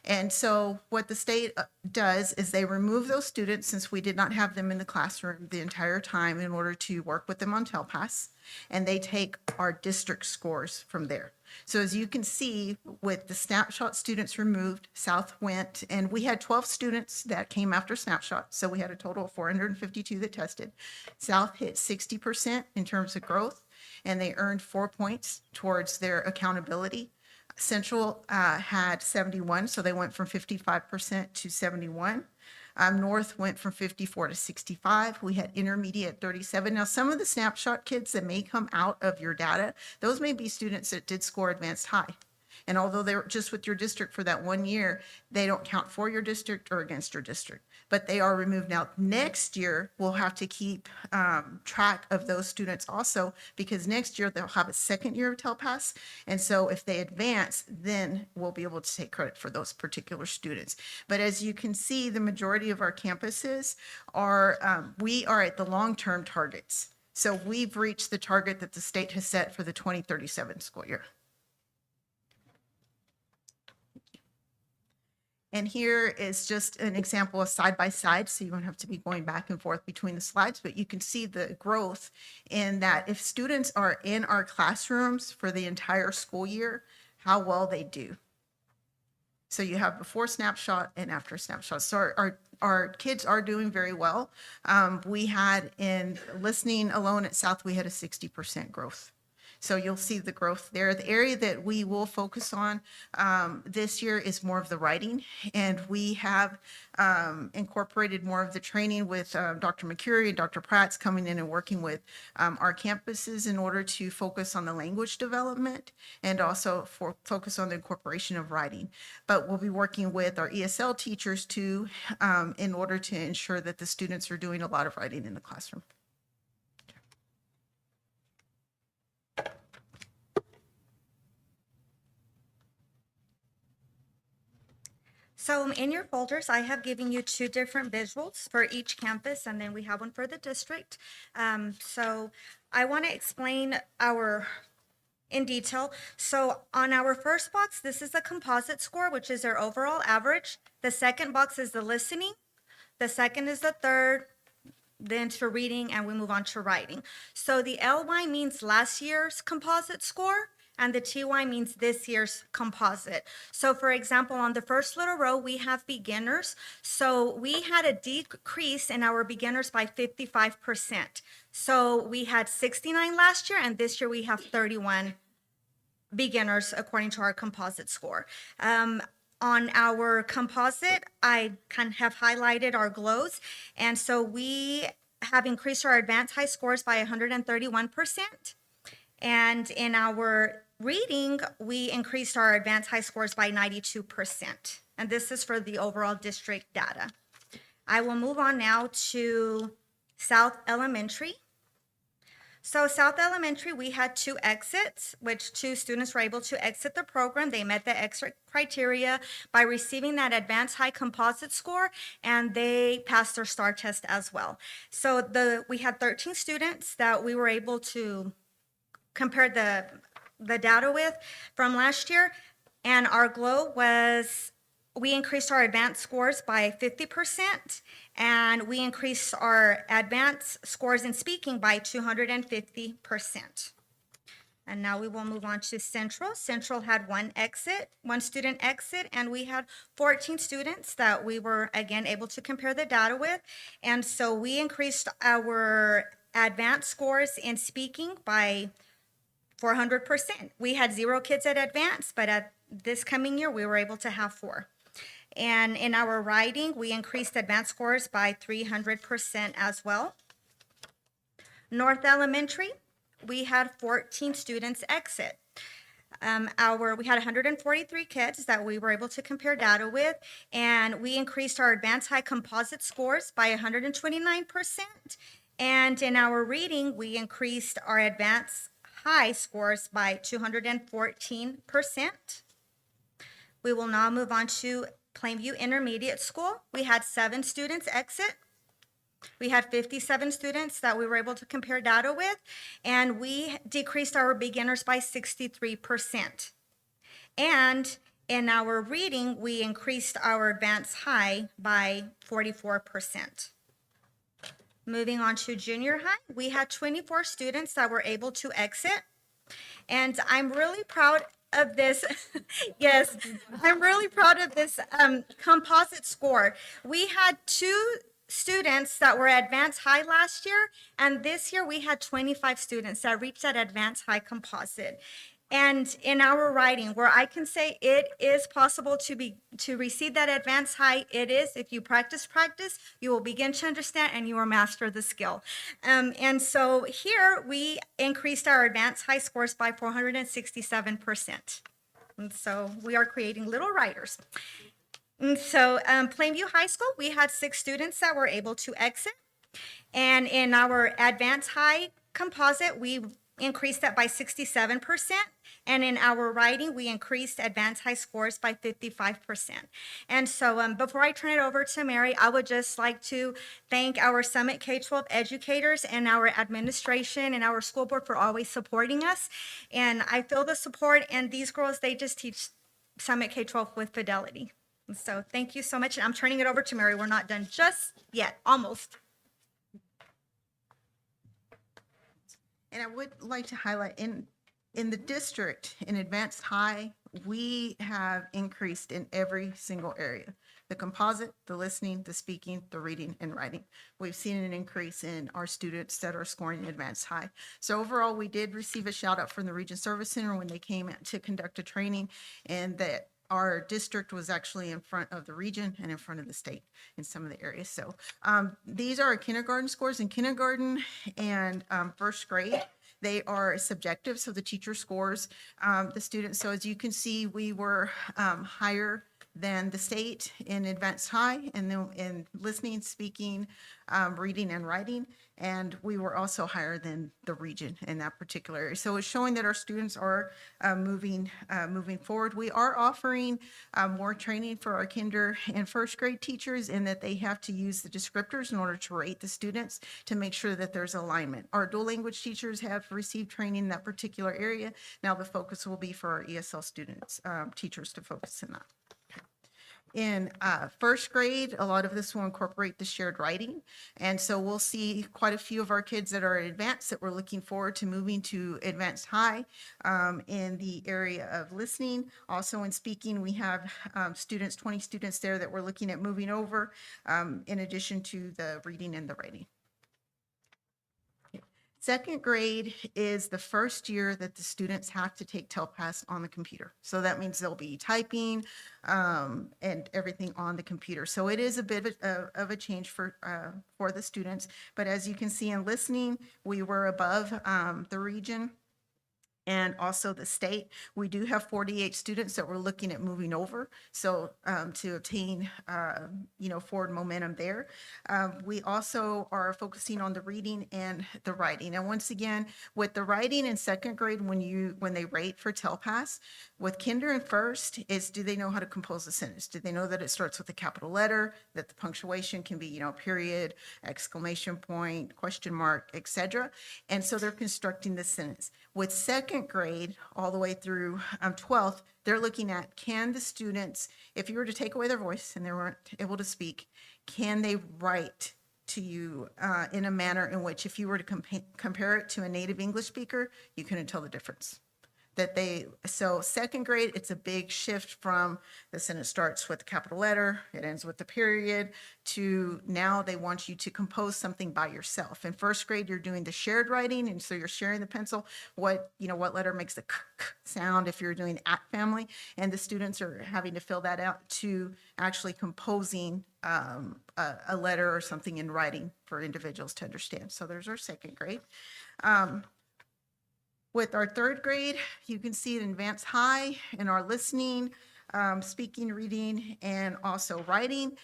And so what the state does is they remove those students, since we did not have them in the classroom the entire time, in order to work with them on TELPAS, and they take our district scores from there. So as you can see, with the snapshot students removed, South went, and we had 12 students that came after snapshot, so we had a total of 452 that tested. South hit 60% in terms of growth, and they earned 4 points towards their accountability. Central had 71, so they went from 55% to 71. North went from 54 to 65. We had intermediate 37. Now, some of the snapshot kids that may come out of your data, those may be students that did score advanced high. And although they're just with your district for that 1 year, they don't count for your district or against your district, but they are removed. Now, next year, we'll have to keep track of those students also, because next year they'll have a second year of TELPAS. And so if they advance, then we'll be able to take credit for those particular students. But as you can see, the majority of our campuses are, we are at the long-term targets. So we've reached the target that the state has set for the 2037 school year. And here is just an example of side by side, so you don't have to be going back and forth between the slides, but you can see the growth in that if students are in our classrooms for the entire school year, how well they do. So you have before snapshot and after snapshot. So our kids are doing very well. We had in listening alone at South, we had a 60% growth. So you'll see the growth there. The area that we will focus on this year is more of the writing, and we have incorporated more of the training with Dr. McCurry and Dr. Pratt's coming in and working with our campuses in order to focus on the language development and also focus on the incorporation of writing. But we'll be working with our ESL teachers too in order to ensure that the students are doing a lot of writing in the classroom. So in your folders, I have given you 2 different visuals for each campus, and then we have one for the district. So I want to explain in detail. So on our first box, this is the composite score, which is their overall average. The second box is the listening. The second is the third, then to reading, and we move on to writing. So the LY means last year's composite score, and the TY means this year's composite. So for example, on the first little row, we have beginners. So we had a decrease in our beginners by 55%. So we had 69 last year, and this year we have 31 beginners according to our composite score. On our composite, I kind of have highlighted our glows. And so we have increased our advanced high scores by 131%. And in our reading, we increased our advanced high scores by 92%. And this is for the overall district data. I will move on now to South Elementary. So South Elementary, we had 2 exits, which 2 students were able to exit the program. They met the exit criteria by receiving that advanced high composite score, and they passed their STAR test as well. So we had 13 students that we were able to compare the data with from last year, and our glow was we increased our advanced scores by 50%, and we increased our advanced scores in speaking by 250%. And now we will move on to Central. Central had 1 student exit, and we had 14 students that we were again able to compare the data with. And so we increased our advanced scores in speaking by 400%. We had 0 kids at advanced, but at this coming year, we were able to have 4. And in our writing, we increased advanced scores by 300% as well. North Elementary, we had 14 students exit. We had 143 kids that we were able to compare data with, and we increased our advanced high composite scores by 129%. And in our reading, we increased our advanced high scores by 214%. We will now move on to Plainview Intermediate School. We had 7 students exit. We had 57 students that we were able to compare data with, and we decreased our beginners by 63%. And in our reading, we increased our advanced high by 44%. Moving on to junior high, we had 24 students that were able to exit. And I'm really proud of this. Yes, I'm really proud of this composite score. We had 2 students that were advanced high last year, and this year we had 25 students that reached that advanced high composite. And in our writing, where I can say it is possible to receive that advanced high, it is. If you practice, you will begin to understand and you will master the skill. And so here we increased our advanced high scores by 467%. And so we are creating little writers. And so Plainview High School, we had 6 students that were able to exit. And in our advanced high composite, we increased that by 67%. And in our writing, we increased advanced high scores by 55%. And so before I turn it over to Mary, I would just like to thank our Summit K-12 educators and our administration and our school board for always supporting us. And I feel the support, and these girls, they just teach Summit K-12 with fidelity. And so thank you so much. And I'm turning it over to Mary. We're not done just yet, almost. And I would like to highlight in the district, in advanced high, we have increased in every single area. The composite, the listening, the speaking, the reading, and writing. We've seen an increase in our students that are scoring advanced high. So overall, we did receive a shout out from the Region Service Center when they came to conduct a training, and that our district was actually in front of the region and in front of the state in some of the areas. So these are our kindergarten scores. In kindergarten and first grade, they are subjective, so the teacher scores the students. So as you can see, we were higher than the state in advanced high, and then in listening, speaking, reading, and writing. And we were also higher than the region in that particular area. So it's showing that our students are moving forward. We are offering more training for our kinder and first grade teachers, in that they have to use the descriptors in order to rate the students to make sure that there's alignment. Our dual language teachers have received training in that particular area. Now the focus will be for our ESL students, teachers to focus on that. In first grade, a lot of this will incorporate the shared writing. And so we'll see quite a few of our kids that are advanced that we're looking forward to moving to advanced high in the area of listening. Also in speaking, we have 20 students there that we're looking at moving over, in addition to the reading and the writing. Second grade is the first year that the students have to take TELPAS on the computer. So that means they'll be typing and everything on the computer. So it is a bit of a change for the students. But as you can see in listening, we were above the region and also the state. We do have 48 students that we're looking at moving over. So to obtain, forward momentum there. We also are focusing on the reading and the writing. And once again, with the writing in second grade, when they rate for TELPAS, with kinder and first, is do they know how to compose a sentence? Do they know that it starts with a capital letter, that the punctuation can be, period, exclamation point, question mark, etc. And so they're constructing the sentence. With second grade, all the way through 12th, they're looking at, can the students, if you were to take away their voice and they weren't able to speak, can they write to you in a manner in which if you were to compare it to a native English speaker, you couldn't tell the difference? So second grade, it's a big shift from the sentence starts with a capital letter, it ends with a period, to now they want you to compose something by yourself. In first grade, you're doing the shared writing, and so you're sharing the pencil, what letter makes the k sound if you're doing at family, and the students are having to fill that out to actually composing a letter or something in writing for individuals to understand. So there's our second grade. With our third grade, you can see it in advanced high in our listening, speaking, reading, and also writing.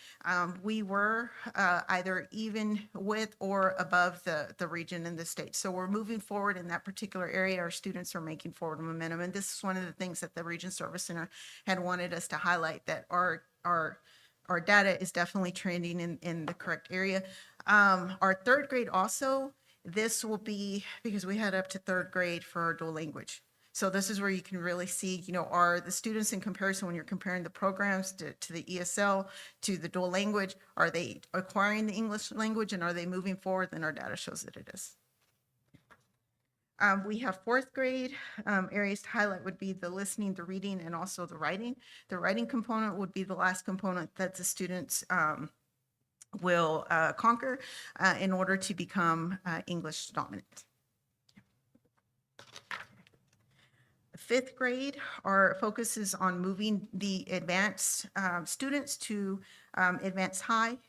We were either even with or above the region in the state. So we're moving forward in that particular area. Our students are making forward momentum. And this is one of the things that the Region Service Center had wanted us to highlight, that our data is definitely trending in the correct area. Our third grade also, this will be, because we had up to third grade for our dual language. So this is where you can really see, are the students in comparison, when you're comparing the programs to the ESL, to the dual language, are they acquiring the English language, and are they moving forward? Then our data shows that it is. We have fourth grade. Areas to highlight would be the listening, the reading, and also the writing. The writing component would be the last component that the students will conquer in order to become English dominant. Fifth grade, our focus is on moving the advanced students to advanced high.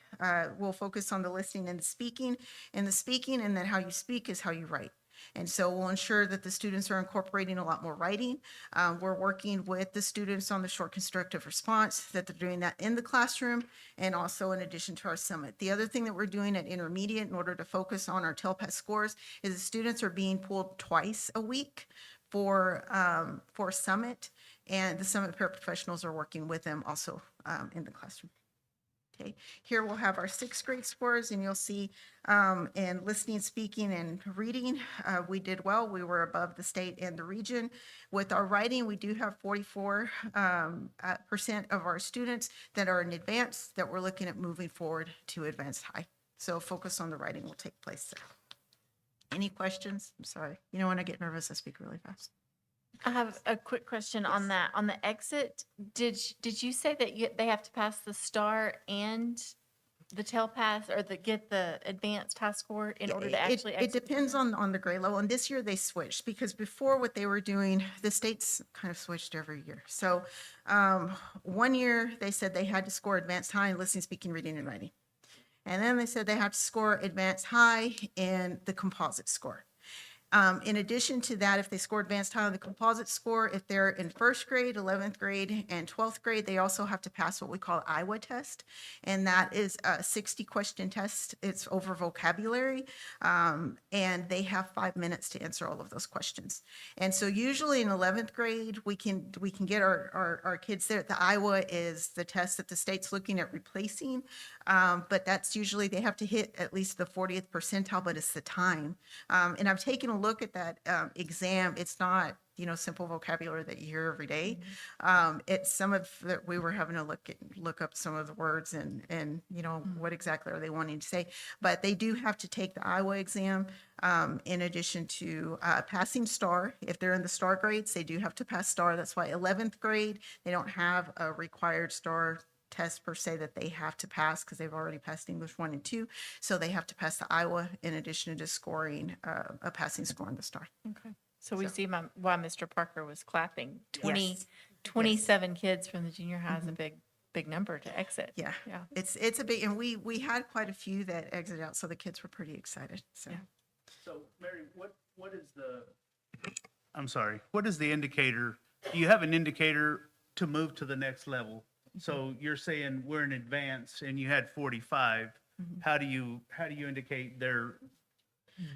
We'll focus on the listening and the speaking. And the speaking, and then how you speak is how you write. And so we'll ensure that the students are incorporating a lot more writing. We're working with the students on the short constructive response, that they're doing that in the classroom, and also in addition to our summit. The other thing that we're doing at intermediate in order to focus on our TELPAS scores is the students are being pulled twice a week for summit, and the summit paraprofessionals are working with them also in the classroom. Okay, here we'll have our sixth grade scores, and you'll see in listening, speaking, and reading, we did well. We were above the state and the region. With our writing, we do have 44% of our students that are in advanced, that we're looking at moving forward to advanced high. So focus on the writing will take place there. Any questions? I'm sorry. When I get nervous, I speak really fast. I have a quick question on that. On the exit, did you say that they have to pass the STAR and the TELPAS, or get the advanced high score in order to actually It exit? depends on the grade level, and this year they switched, because before what they were doing, the states kind of switched every year. So 1 year they said they had to score advanced high in listening, speaking, reading, and writing. And then they said they had to score advanced high in the composite score. In addition to that, if they score advanced high on the composite score, if they're in first grade, 11th grade, and 12th grade, they also have to pass what we call Iowa test. And that is a 60-question test. It's over vocabulary. And they have 5 minutes to answer all of those questions. And so usually in 11th grade, we can get our kids there. The Iowa is the test that the state's looking at replacing. But that's usually, they have to hit at least the 40th percentile, but it's the time. And I've taken a look at that exam. It's not, simple vocabulary that you hear every day. It's some of that we were having to look up some of the words and what exactly are they wanting to say. But they do have to take the Iowa exam in addition to passing STAR. If they're in the STAR grades, they do have to pass STAR. That's why 11th grade, they don't have a required STAR test per se that they have to pass, because they've already passed English 1 and 2. So they have to pass the Iowa in addition to scoring a passing score on the STAR. Okay. So we see why Mr. Parker was clapping. 27 kids from the junior high is a big number to exit. Yeah. Yeah. It's a big, and we had quite a few that exited out, so the kids were pretty excited. So Yeah. So Mary, what is I'm sorry, what is the indicator? You have an indicator to move to the next level. So you're saying we're in advance and you had 45. How do you indicate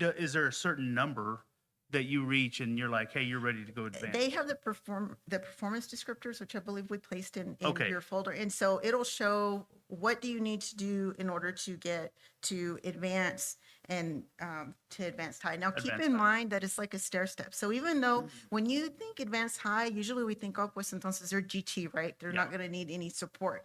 is there a certain number that you reach and you're like, hey, you're ready to go advance? they have the performance descriptors, which I believe we placed in Okay. your folder. And so it'll show what do you need to do in order to get to advance and to advanced high. Now, keep Advanced in high. mind that it's like a stair step. So even though when you think advanced high, usually we think, oh, pues entonces they're GT, right? They're not going to need any support.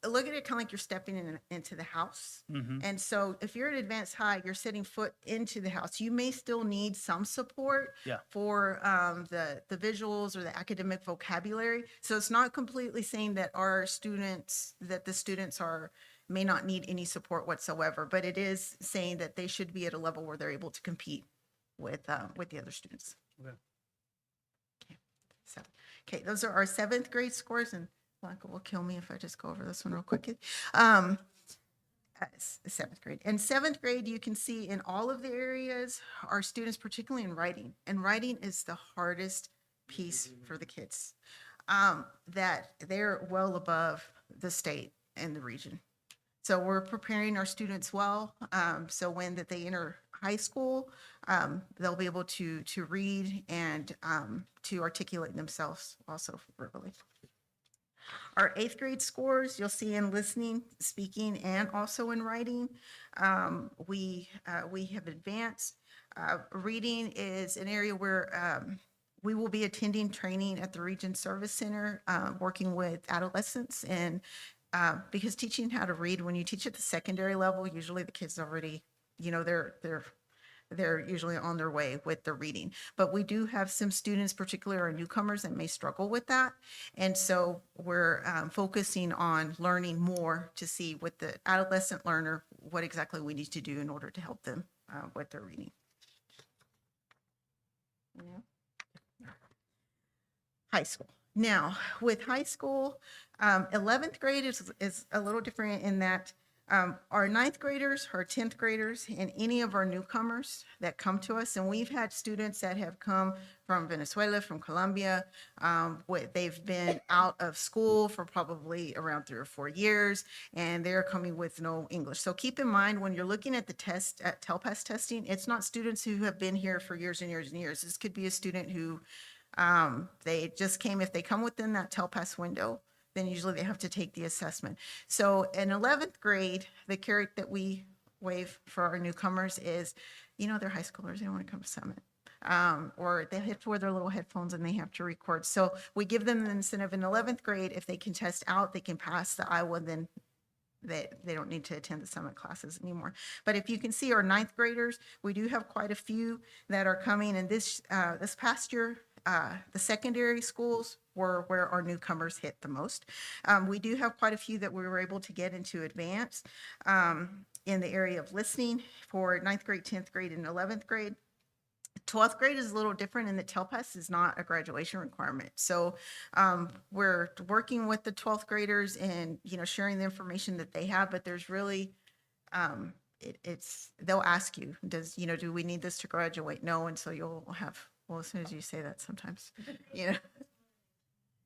Look at it kind of like you're stepping into the house. And so if you're at advanced high, you're setting foot into the house. You may still need some support Yeah. for the visuals or the academic vocabulary. So it's not completely saying that the students may not need any support whatsoever, but it is saying that they should be at a level where they're able to compete with the other students. Okay. Okay, those are our 7th grade scores, and Blanca will kill me if I just go over this one real quick. Seventh grade. In seventh grade, you can see in all of the areas, our students, particularly in writing, and writing is the hardest piece for the kids, that they're well above the state and the region. So we're preparing our students well, so when that they enter high school, they'll be able to read and to articulate themselves also verbally. Our eighth grade scores, you'll see in listening, speaking, and also in writing. We have advanced. Reading is an area where we will be attending training at the Region Service Center, working with adolescents, and because teaching how to read, when you teach at the secondary level, usually the kids already, they're usually on their way with the reading. But we do have some students, particularly our newcomers, that may struggle with that. And so we're focusing on learning more to see with the adolescent learner, what exactly we need to do in order to help them with their reading. Yeah. High school. Now, with high school, 11th grade is a little different in that our ninth graders, our 10th graders, and any of our newcomers that come to us, and we've had students that have come from Venezuela, from Colombia, they've been out of school for probably around 3 or 4 years, and they're coming with no English. So keep in mind, when you're looking at the test, at TELPAS testing, it's not students who have been here for years and years and years. This could be a student who they just came, if they come within that TELPAS window, then usually they have to take the assessment. So in 11th grade, the carrot that we wave for our newcomers is, they're high schoolers, they don't want to come to Summit. Or they have to wear their little headphones and they have to record. So we give them an incentive in 11th grade. If they can test out, they can pass the Iowa, then they don't need to attend the Summit classes anymore. But if you can see our ninth graders, we do have quite a few that are coming. And this past year, the secondary schools were where our newcomers hit the most. We do have quite a few that we were able to get into advance in the area of listening for ninth grade, 10th grade, and 11th grade. 12th grade is a little different in that TELPAS is not a graduation requirement. So we're working with the 12th graders and, sharing the information that they have, but there's really, they'll ask you, do we need this to graduate? No. And so you'll have, well, as soon as you say that sometimes,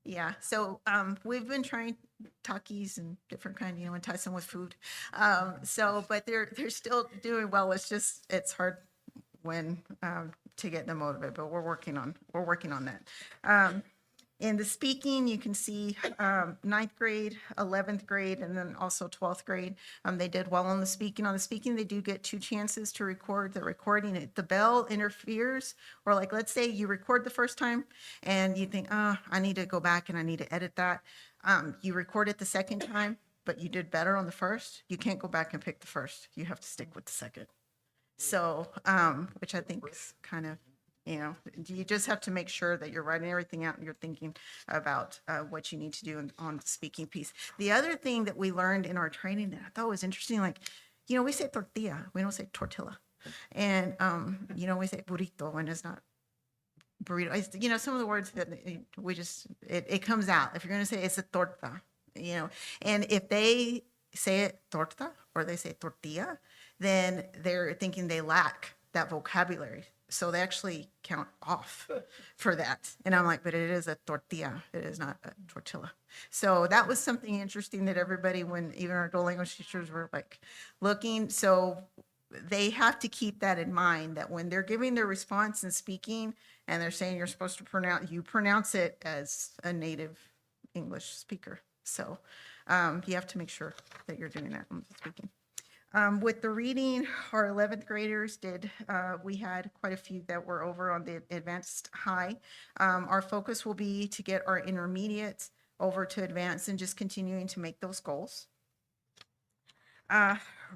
Yeah, so we've been trying Takis and different kind, entice them with food. But they're still doing well. It's hard when to get them motivated, but we're working on that. In the speaking, you can see 9th grade, 11th grade, and then also 12th grade. They did well on the speaking. On the speaking, they do get 2 chances to record. The recording, the bell interferes, or like, let's say you record the first time and you think, I need to go back and I need to edit that. You record it the second time, but you did better on the first. You can't go back and pick the first. You have to stick with the second. So, which I think is kind of, you just have to make sure that you're writing everything out and you're thinking about what you need to do on the speaking piece. The other thing that we learned in our training that I thought was interesting, we say tortilla, we don't say tortilla. And, we say burrito when it's not burrito. Some of the words that we just, it comes out. If you're going to say it's a torta, and if they say it torta or they say tortilla, then they're thinking they lack that vocabulary. So they actually count off for that. And I'm like, but it is a tortilla. It is not a tortilla. So that was something interesting that everybody, when even our dual language teachers were like looking. So they have to keep that in mind, that when they're giving their response and speaking and they're saying you're supposed to pronounce it as a native English speaker. So you have to make sure that you're doing that when speaking. With the reading, our 11th graders we had quite a few that were over on the advanced high. Our focus will be to get our intermediates over to advanced and just continuing to make those goals.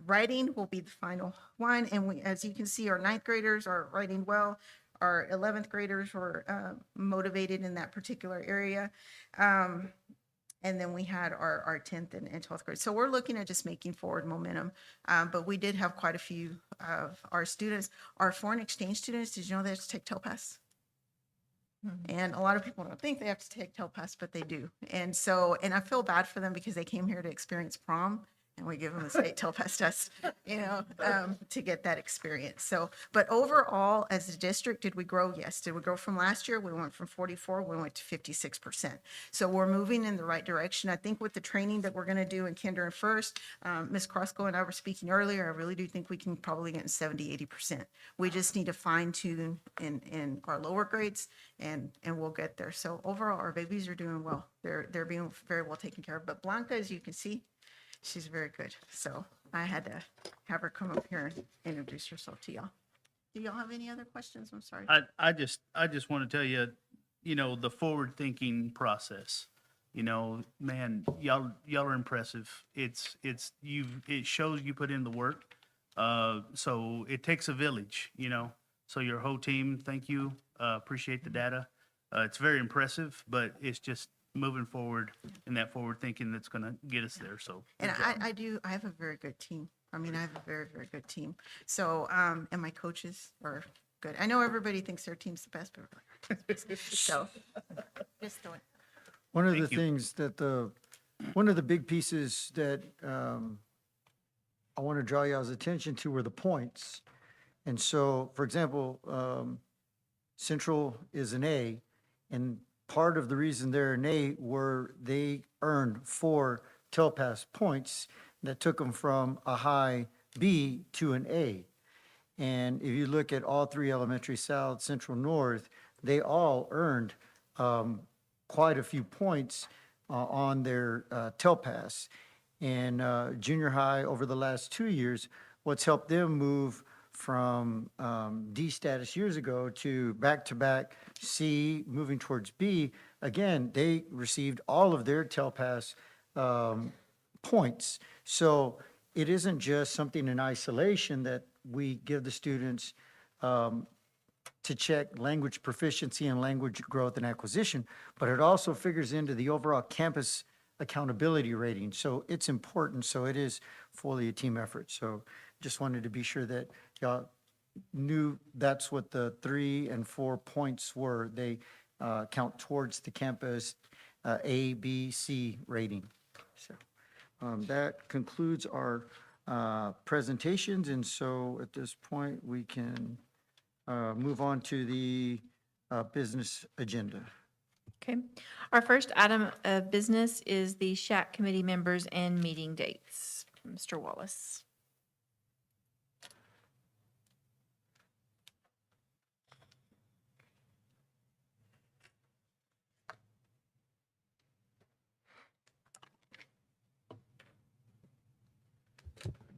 Writing will be the final one. And as you can see, our 9th graders are writing well. Our 11th graders were motivated in that particular area. And then we had our 10th and 12th grade. So we're looking at just making forward momentum. But we did have quite a few of our students. Our foreign exchange students, did you know they have to take TELPAS? Mm-hmm. And a lot of people don't think they have to take TELPAS, but they do. And I feel bad for them because they came here to experience prom. and we give them the state TELPAS test, to get that experience. So, but overall, as a district, did we grow? Yes. Did we grow from last year? We went from 44, we went to 56%. So we're moving in the right direction. I think with the training that we're going to do in kinder and first, Ms. Crosco and I were speaking earlier, I really do think we can probably get in 70, 80%. We just need to fine tune in our lower grades and we'll get there. So overall, our babies are doing well. They're being very well taken care of. But Blanca, as you can see, she's very good. So I had to have her come up here and introduce herself to y'all. Do y'all have any other questions? I'm sorry. I just want to tell you, the forward thinking process, man, y'all are impressive. It shows you put in the work. So it takes a village, so your whole team, thank you. Appreciate the data. It's very impressive, but it's just moving forward in that forward thinking that's going to get us there. So, And good job. I have a very good team. I mean, I have a very, very good team. So, and my coaches are good. I know everybody thinks their team's the best, but so just doing. One of the Thank you. things that one of the big pieces that I want to draw y'all's attention to were the points. And so, for example, Central is an A, and part of the reason they're an A were they earned 4 TELPAS points that took them from a high B to an A. And if you look at all 3 elementary South, Central North, they all earned quite a few points on their TELPAS. And junior high over the last 2 years, what's helped them move from D status years ago to back C, moving towards B, again, they received all of their TELPAS points. So it isn't just something in isolation that we give the students to check language proficiency and language growth and acquisition, but it also figures into the overall campus accountability rating. So it's important. So it is fully a team effort. So just wanted to be sure that y'all knew that's what the 3 and 4 points were. They count towards the campus A, B, C rating. So that concludes our presentations. And so at this point, we can move on to the business agenda. Okay. Our first item of business is the SHAC committee members and meeting dates. Mr. Wallace.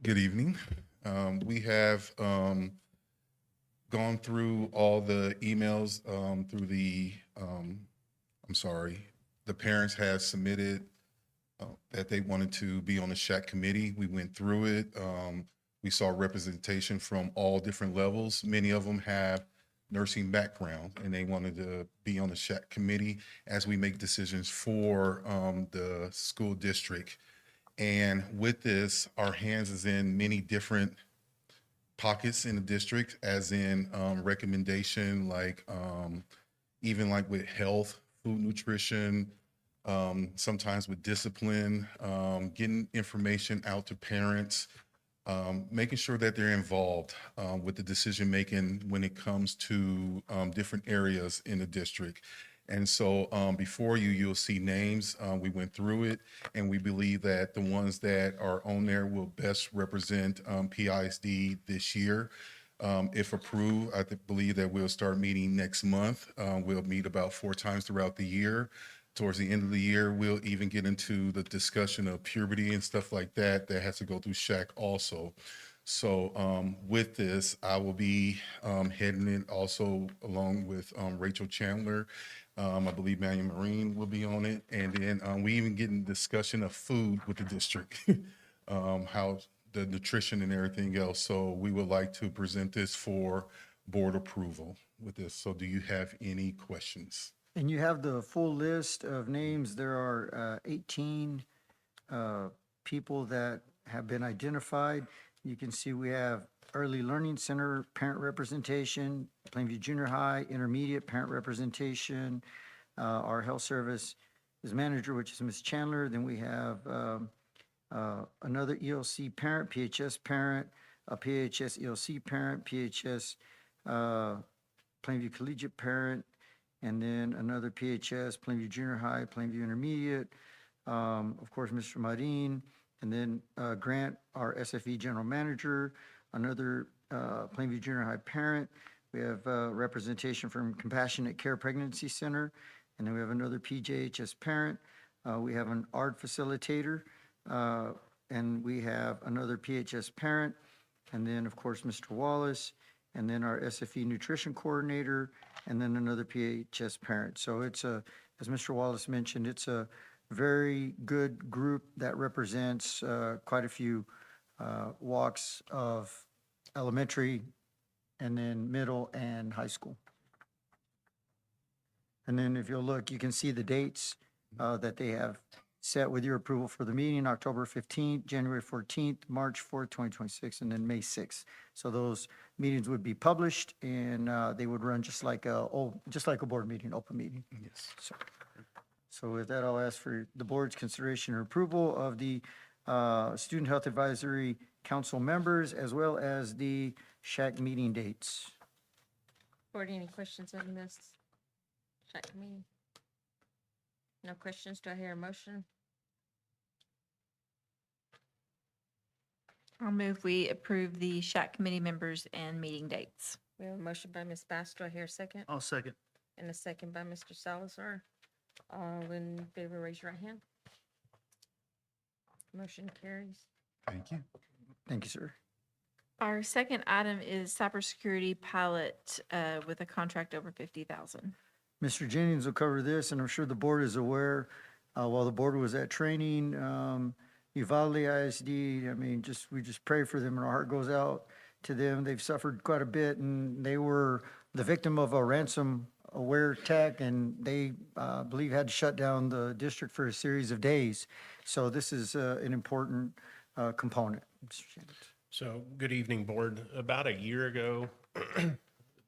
Good evening. We have gone through all the emails through the parents have submitted that they wanted to be on the SHAC committee. We went through it. We saw representation from all different levels. Many of them have nursing background and they wanted to be on the SHAC committee as we make decisions for the school district. And with this, our hands is in many different pockets in the district, as in recommendation, like even like with health, food, nutrition, sometimes with discipline, getting information out to parents, making sure that they're involved with the decision making when it comes to different areas in the district. And so before you'll see names. We went through it, and we believe that the ones that are on there will best represent PISD this year. If approved, I believe that we'll start meeting next month. We'll meet about 4 times throughout the year. Towards the end of the year, we'll even get into the discussion of puberty and stuff like that has to go through SHAC also. So with this, I will be heading it also along with Rachel Chandler. I believe Manuel Marine will be on it. And then we even get in discussion of food with the district, how the nutrition and everything else. So we would like to present this for board approval with this. So do you have any questions? And you have the full list of names. There are 18 people that have been identified. You can see we have Early Learning Center parent representation, Plainview Junior High intermediate parent representation, our health service is manager, which is Ms. Chandler. Then we have another ELC parent, PHS parent, a PHS ELC parent, PHS Plainview Collegiate parent, and then another PHS, Plainview Junior High, Plainview Intermediate, of course, Mr. Marin, and then Grant, our SFE General Manager, another Plainview Junior High parent. We have representation from Compassionate Care Pregnancy Center, and then we have another PJHS parent. We have an art facilitator, and we have another PHS parent, and then, of course, Mr. Wallace, and then our SFE nutrition coordinator, and then another PHS parent. So it's as Mr. Wallace mentioned, it's a very good group that represents quite a few walks of elementary, and then middle and high school. And then if you'll look, you can see the dates that they have set with your approval for the meeting, October 15th, January 14th, March 4th, 2026, and then May 6th. So those meetings would be published, and they would run just like a board meeting, open meeting. Yes. So with that, I'll ask for the board's consideration and approval of the Student Health Advisory Council members, as well as the SHAC meeting dates. Board, any questions on this? Check me. No questions? Do I hear a motion? I'll move we approve the SHAC committee members and meeting dates. We have a motion by Ms. Bass. Do I hear a second? I'll second. And a second by Mr. Salazar. All in favor, raise your right hand. Motion carries. Thank you. Thank you, sir. Our second item is cybersecurity pilot with a contract over 50,000. Mr. Jennings will cover this, and I'm sure the board is aware, while the board was at training, Uvalde ISD, I mean, we just pray for them, and our heart goes out to them. They've suffered quite a bit, and they were the victim of a ransom-aware attack, and they, believe, had to shut down the district for a series of days. So this is an important component, Mr. Jennings. So, good evening, Board. About a year ago,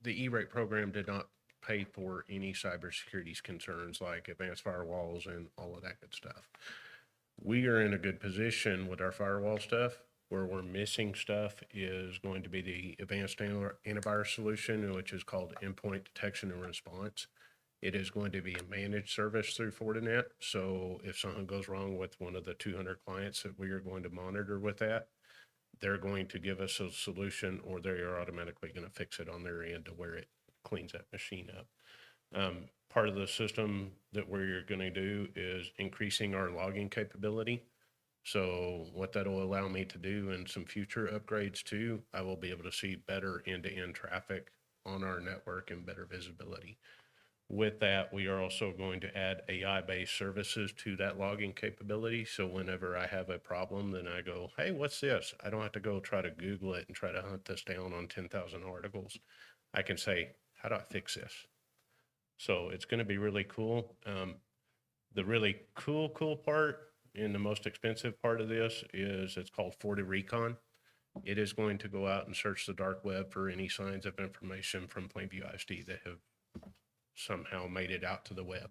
the E-rate program did not pay for any cybersecurity concerns like advanced firewalls and all of that good stuff. We are in a good position with our firewall stuff. Where we're missing stuff is going to be the advanced antivirus solution, which is called endpoint detection and response. It is going to be a managed service through Fortinet. So if something goes wrong with one of the 200 clients that we are going to monitor with that, they're going to give us a solution, or they are automatically going to fix it on their end to where it cleans that machine up. Part of the system that we're going to do is increasing our logging capability. So what that'll allow me to do in some future upgrades too, I will be able to see better end-to-end traffic on our network and better visibility. With that, we are also going to add AI-based services to that logging capability. So whenever I have a problem, then I go, hey, what's this? I don't have to go try to Google it and try to hunt this down on 10,000 articles. I can say, how do I fix this? So it's going to be really cool. The really cool part and the most expensive part of this is it's called FortiRecon. It is going to go out and search the dark web for any signs of information from Plainview ISD that have somehow made it out to the web.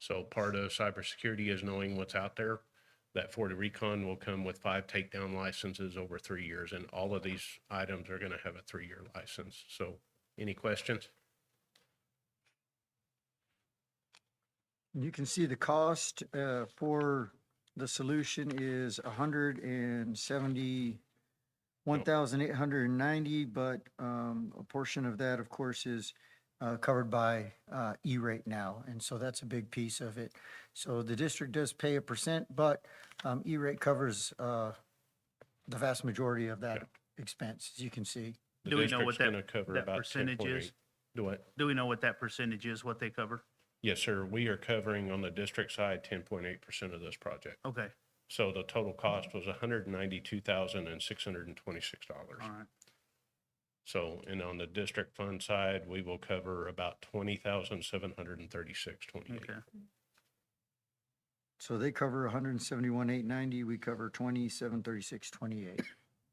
So part of cybersecurity is knowing what's out there. That FortiRecon will come with 5 takedown licenses over 3 years, and all of these items are going to have a 3-year license. So any questions? You can see the cost for the solution is $171,890, but a portion of that, of course, is covered by E-rate now, and so that's a big piece of it. So the district does pay 1%, but E-rate covers the vast majority of that expense, as you can see. Do we know what District's gonna cover that about percentage 10.8. is? Do what? Do we know what that percentage is, what they cover? Yes, sir. We are covering on the district side 10.8% of this project. Okay, So the total cost was $192,626. all right. So, and on the district fund side, we will cover about $20,736.28. Okay. So they cover 171,890, we cover 273628.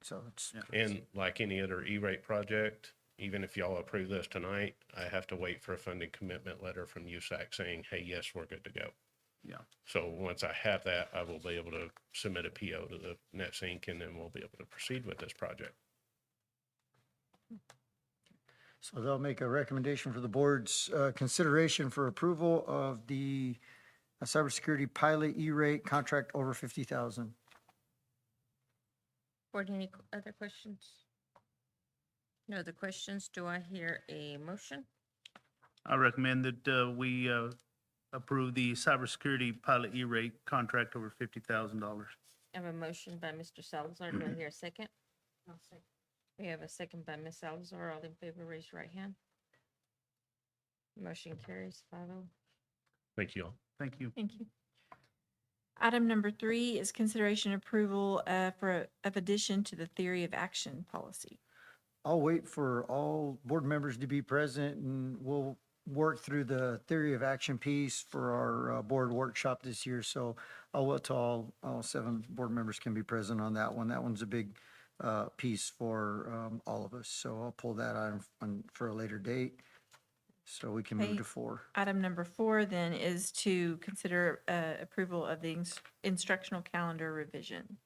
So it's And like any other E-rate project, even if y'all approve this tonight, I have to wait for a funding commitment letter from USAC saying, hey, yes, we're good to go. Yeah. So once I have that, I will be able to submit a PO to the NetSync, and then we'll be able to proceed with this project. So they'll make a recommendation for the board's consideration for approval of the cybersecurity pilot E-rate contract over 50,000. Board, any other questions? No other questions? Do I hear a motion? I recommend that we approve the cybersecurity pilot E-rate contract over $50,000. I have a motion by Mr. Salazar. Do I hear a second? We have a second by Ms. Salazar. All in favor, raise your right hand. Motion carries 5-0. Thank you all. Thank you. Thank you. Item number 3 is consideration approval of addition to the theory of action policy. I'll wait for all board members to be present, and we'll work through the theory of action piece for our board workshop this year. So I'll wait till all 7 board members can be present on that one. That one's a big piece for all of us. So I'll pull that on for a later date so we can move Okay. to 4. Item number 4 then is to consider approval of the instructional calendar revision.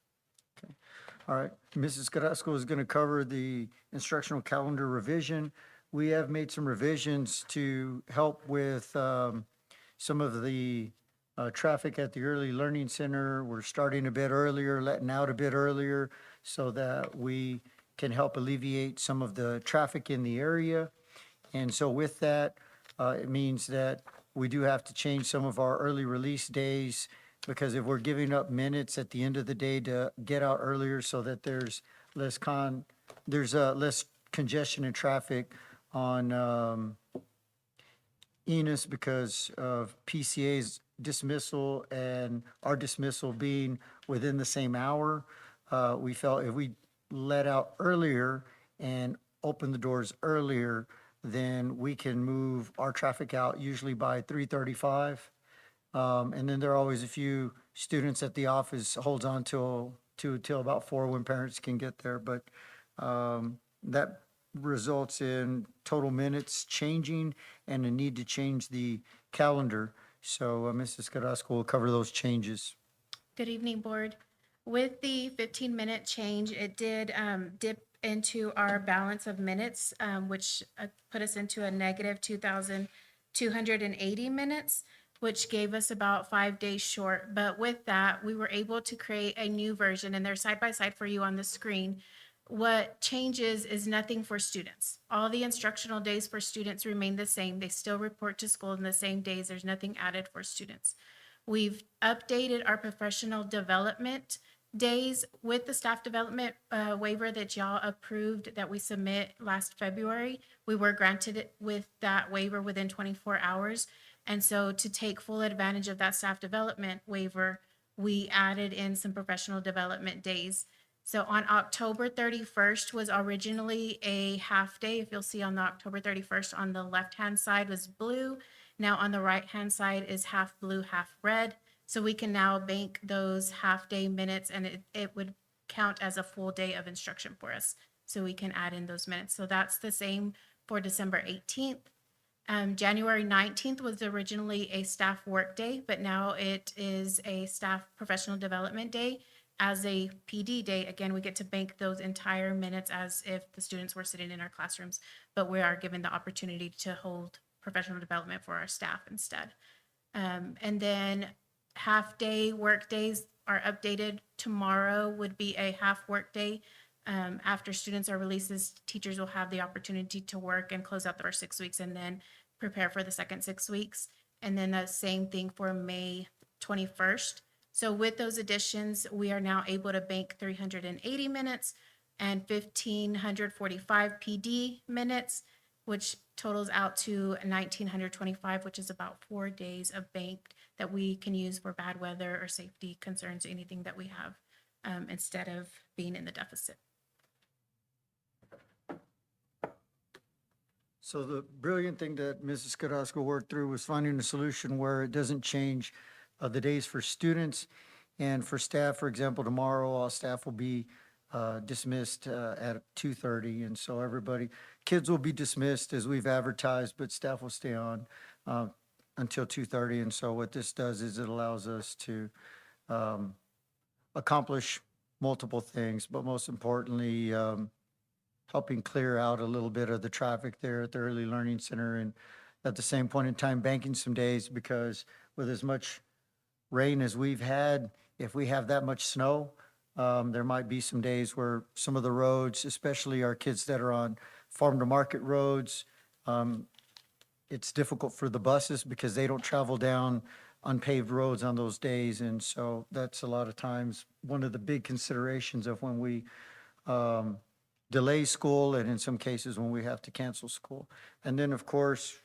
All right, Mrs. Carrasco is going to cover the instructional calendar revision. We have made some revisions to help with some of the traffic at the Early Learning Center. We're starting a bit earlier, letting out a bit earlier, so that we can help alleviate some of the traffic in the area. And so with that, it means that we do have to change some of our early release days, because if we're giving up minutes at the end of the day to get out earlier so that there's less congestion and traffic on Enos because of PCA's dismissal and our dismissal being within the same hour, we felt if we let out earlier and open the doors earlier, then we can move our traffic out usually by 3:35. And then there are always a few students at the office holds on till about 4 when parents can get there. But that results in total minutes changing and a need to change the calendar. So Mrs. Carrasco will cover those changes. Good evening, Board. With the 15-minute change, it did dip into our balance of minutes, which put us into a negative 2,280 minutes, which gave us about 5 days short. But with that, we were able to create a new version, and they're side by side for you on the screen. What changes is nothing for students. All the instructional days for students remain the same. They still report to school in the same days. There's nothing added for students. We've updated our professional development days with the staff development waiver that y'all approved that we submit last February. We were granted it with that waiver within 24 hours. And so to take full advantage of that staff development waiver, we added in some professional development days. So on October 31st was originally a half day. If you'll see on the October 31st on the left-hand side was blue. Now on the right-hand side is half blue, half red. So we can now bank those half-day minutes, and it would count as a full day of instruction for us. So we can add in those minutes. So that's the same for December 18th. January 19th was originally a staff work day, but now it is a staff professional development day. As a PD day, again, we get to bank those entire minutes as if the students were sitting in our classrooms, but we are given the opportunity to hold professional development for our staff instead. And then half-day work days are updated. Tomorrow would be a half work day. After students are releases, teachers will have the opportunity to work and close out their 6 weeks and then prepare for the second 6 weeks. And then the same thing for May 21st. So with those additions, we are now able to bank 380 minutes and 1,545 PD minutes, which totals out to 1,925, which is about 4 days of bank that we can use for bad weather or safety concerns, anything that we have, instead of being in the deficit. So the brilliant thing that Mrs. Carrasco worked through was finding a solution where it doesn't change the days for students and for staff. For example, tomorrow, all staff will be dismissed at 2:30. And so kids will be dismissed as we've advertised, but staff will stay on. until 2:30. And so what this does is it allows us to accomplish multiple things, but most importantly, helping clear out a little bit of the traffic there at the Early Learning Center, and at the same point in time, banking some days, because with as much rain as we've had, if we have that much snow, there might be some days where some of the roads, especially our kids that are on farm to market roads, it's difficult for the buses because they don't travel down unpaved roads on those days. And so that's a lot of times one of the big considerations of when we delay school, and in some cases when we have to cancel school. And then, of course,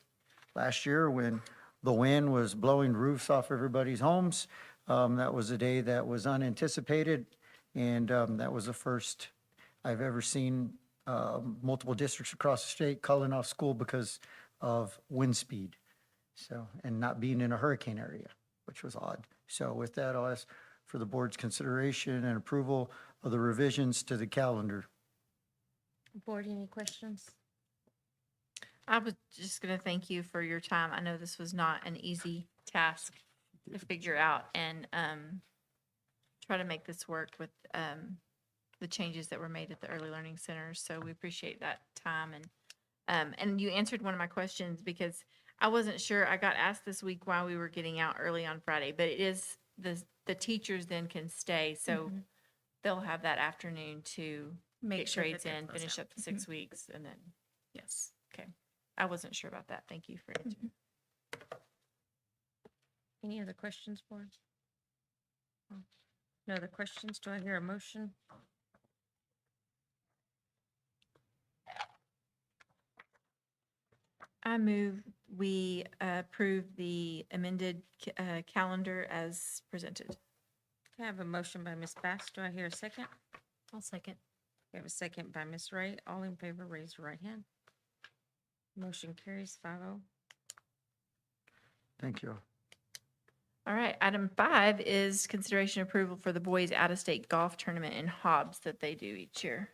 last year when the wind was blowing roofs off everybody's homes, that was a day that was unanticipated. And that was the first I've ever seen multiple districts across the state calling off school because of wind speed. So, and not being in a hurricane area, which was odd. So with that, I'll ask for the board's consideration and approval of the revisions to the calendar. Board, any questions? I was just going to thank you for your time. I know this was not an easy task to figure out, and try to make this work with the changes that were made at the Early Learning Centers. So we appreciate that time. And you answered one of my questions, because I wasn't sure. I got asked this week why we were getting out early on Friday, but it is the teachers then can stay. So they'll have that afternoon to Make get sure that grades they're in, closed finish out. up the 6 weeks, and then, Yes. okay. I wasn't sure about that. Thank you for answering. Any other questions, board? No other questions? Do I hear a motion? I move we approve the amended calendar as presented. I have a motion by Ms. Bass. Do I hear a second? I'll second. We have a second by Ms. Ray. All in favor, raise your right hand. Motion carries 5-0. Thank you. All right, item 5 is consideration approval for the boys out-of-state golf tournament in Hobbs that they do each year.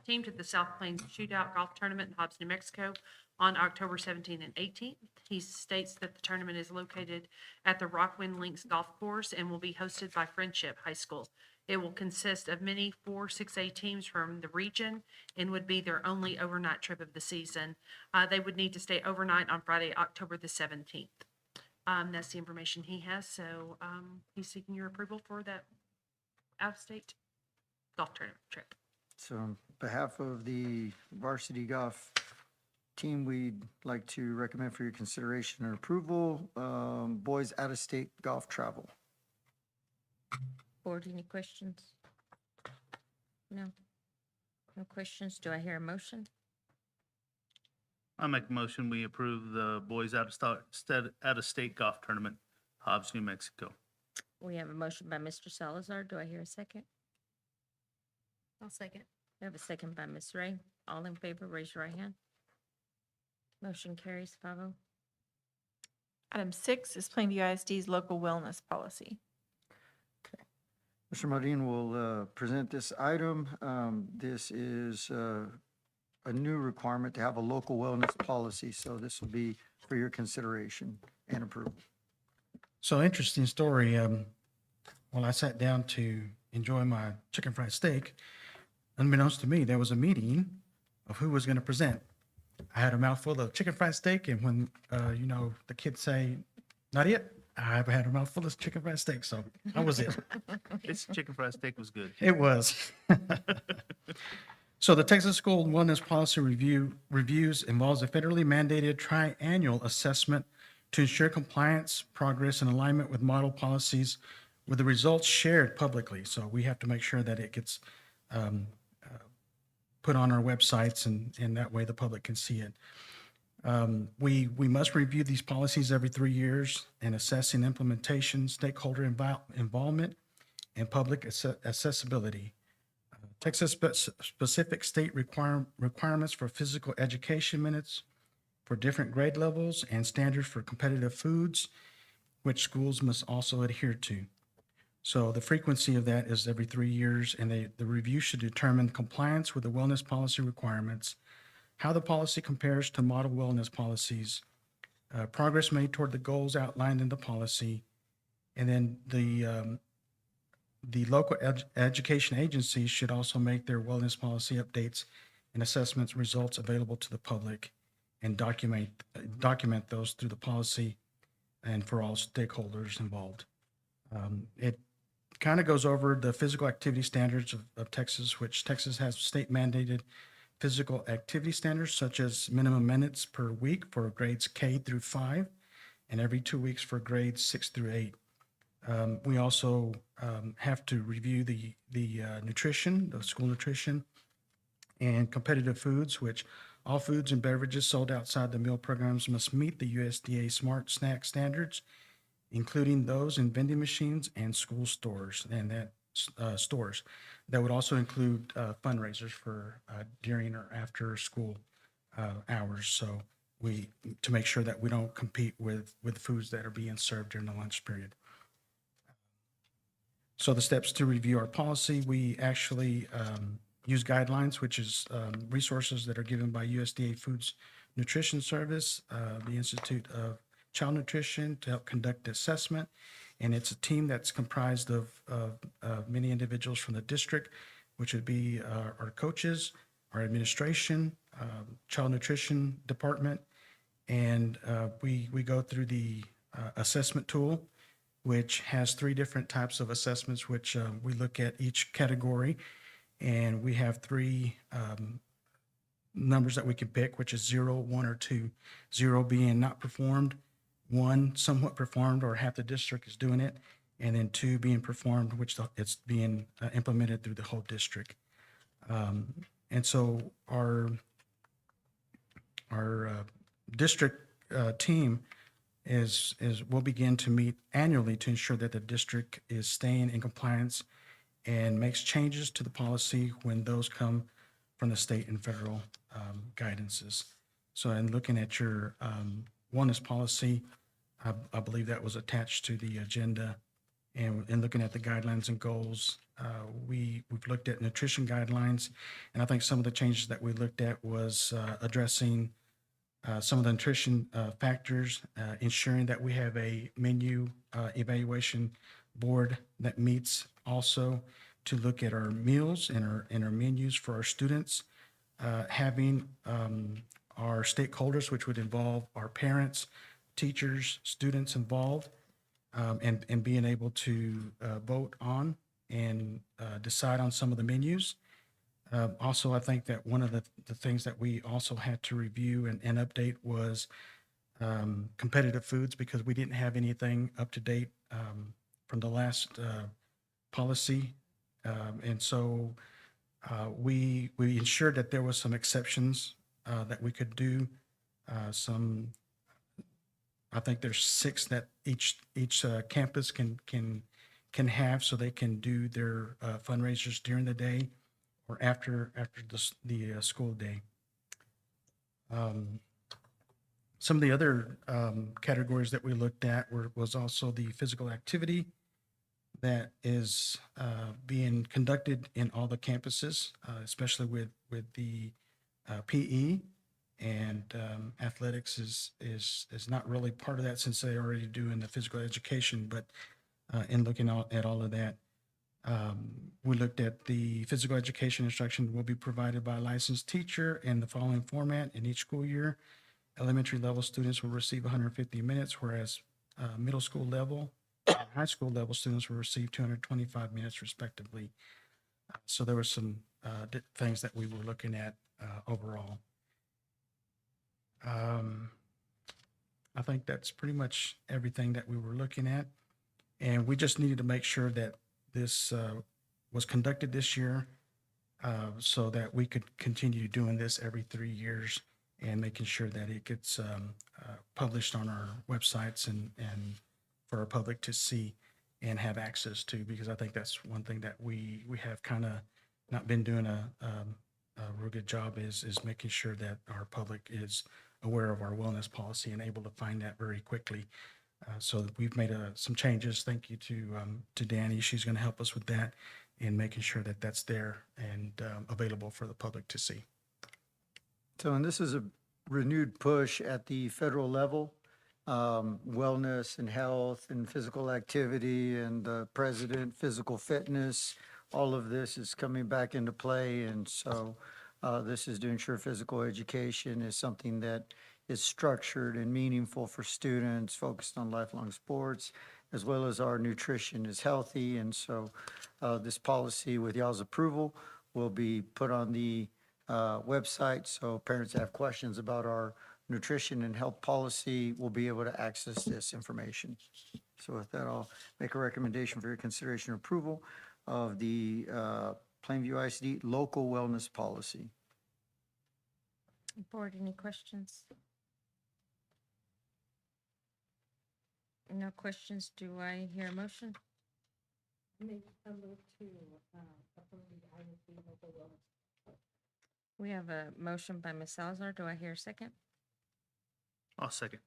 Team to the South Plains Shootout Golf Tournament in Hobbs, New Mexico on October 17th and 18th. He states that the tournament is located at the Rockwind Links Golf Course and will be hosted by Friendship High School. It will consist of many 4-6A teams from the region and would be their only overnight trip of the season. They would need to stay overnight on Friday, October the 17th. That's the information he has, so he's seeking your approval for that out-of-state golf tournament trip. So on behalf of the varsity golf team, we'd like to recommend for your consideration and approval, boys out-of-state golf travel. Board, any questions? No? No questions? Do I hear a motion? I make a motion, we approve the boys out-of-state golf tournament, Hobbs, New Mexico. We have a motion by Mr. Salazar. Do I hear a second? I'll second. We have a second by Ms. Ray. All in favor, raise your right hand. Motion carries 5-0. Item 6 is Plainview ISD's local wellness policy. Mr. Marin will present this item. This is a new requirement to have a local wellness policy, so this will be for your consideration and approval. So interesting story. When I sat down to enjoy my chicken fried steak, unbeknownst to me, there was a meeting of who was going to present. I had a mouthful of chicken fried steak, and when, the kids say, not yet, I had a mouthful of chicken fried steak, so that was it. This chicken fried steak was good. It was. So the Texas School Wellness Policy Reviews involves a federally mandated triannual assessment to ensure compliance, progress, and alignment with model policies, with the results shared publicly. So we have to make sure that it gets put on our websites, and that way the public can see it. We must review these policies every 3 years and assessing implementation, stakeholder involvement, and public accessibility. Texas specific state requirements for physical education minutes for different grade levels and standards for competitive foods, which schools must also adhere to. So the frequency of that is every 3 years, and the review should determine compliance with the wellness policy requirements, how the policy compares to model wellness policies, progress made toward the goals outlined in the policy, and then the local education agencies should also make their wellness policy updates and assessments results available to the public and document those through the policy and for all stakeholders involved. It kind of goes over the physical activity standards of Texas, which Texas has state mandated physical activity standards such as minimum minutes per week for grades K through 5 and every 2 weeks for grades 6 through 8. We also have to review the nutrition, the school nutrition, and competitive foods, which all foods and beverages sold outside the meal programs must meet the USDA Smart Snack standards, including those in vending machines and school stores, and that stores. That would also include fundraisers for during or after school hours. So to make sure that we don't compete with foods that are being served during the lunch period. So the steps to review our policy, we actually use guidelines, which is resources that are given by USDA Foods Nutrition Service, the Institute of Child Nutrition, to help conduct assessment. And it's a team that's comprised of many individuals from the district, which would be our coaches, our administration, child nutrition department. And we go through the assessment tool, which has 3 different types of assessments, which we look at each category. And we have 3 numbers that we can pick, which is 0, 1, or 2. 0 being not performed, 1 somewhat performed or half the district is doing it, and then 2 being performed, which it's being implemented through the whole district. And so our district team will begin to meet annually to ensure that the district is staying in compliance and makes changes to the policy when those come from the state and federal guidances. So in looking at your wellness policy, I believe that was attached to the agenda. And in looking at the guidelines and goals, we've looked at nutrition guidelines. And I think some of the changes that we looked at was addressing some of the nutrition factors, ensuring that we have a menu evaluation board that meets also to look at our meals and our menus for our students, having our stakeholders, which would involve our parents, teachers, students involved, and being able to vote on and decide on some of the menus. Also, I think that one of the things that we also had to review and update was competitive foods, because we didn't have anything up to date from the last policy. And so we ensured that there was some exceptions that we could do. I think there's 6 that each campus can have, so they can do their fundraisers during the day or after the school day. Some of the other categories that we looked at was also the physical activity that is being conducted in all the campuses, especially with the PE, and athletics is not really part of that since they already do in the physical education. But in looking at all of that, we looked at the physical education instruction will be provided by a licensed teacher in the following format in each school year. Elementary level students will receive 150 minutes, whereas middle school level, high school level students will receive 225 minutes respectively. So there were some things that we were looking at overall. I think that's pretty much everything that we were looking at. And we just needed to make sure that this was conducted this year so that we could continue doing this every 3 years and making sure that it gets published on our websites and for our public to see and have access to, because I think that's one thing that we have kind of not been doing a real good job is making sure that our public is aware of our wellness policy and able to find that very quickly. So we've made some changes. Thank you to Danny. She's going to help us with that and making sure that that's there and available for the public to see. So, and this is a renewed push at the federal level, wellness and health and physical activity and the president, physical fitness. All of this is coming back into play. And so this is to ensure physical education is something that is structured and meaningful for students, focused on lifelong sports, as well as our nutrition is healthy. And so this policy, with y'all's approval, will be put on the website. So parents that have questions about our nutrition and health policy will be able to access this information. So with that, I'll make a recommendation for your consideration and approval of the Plainview ISD local wellness policy. Board, any questions? No questions. Do I hear a motion? We have a motion by Ms. Salazar. Do I hear a second? I'll second.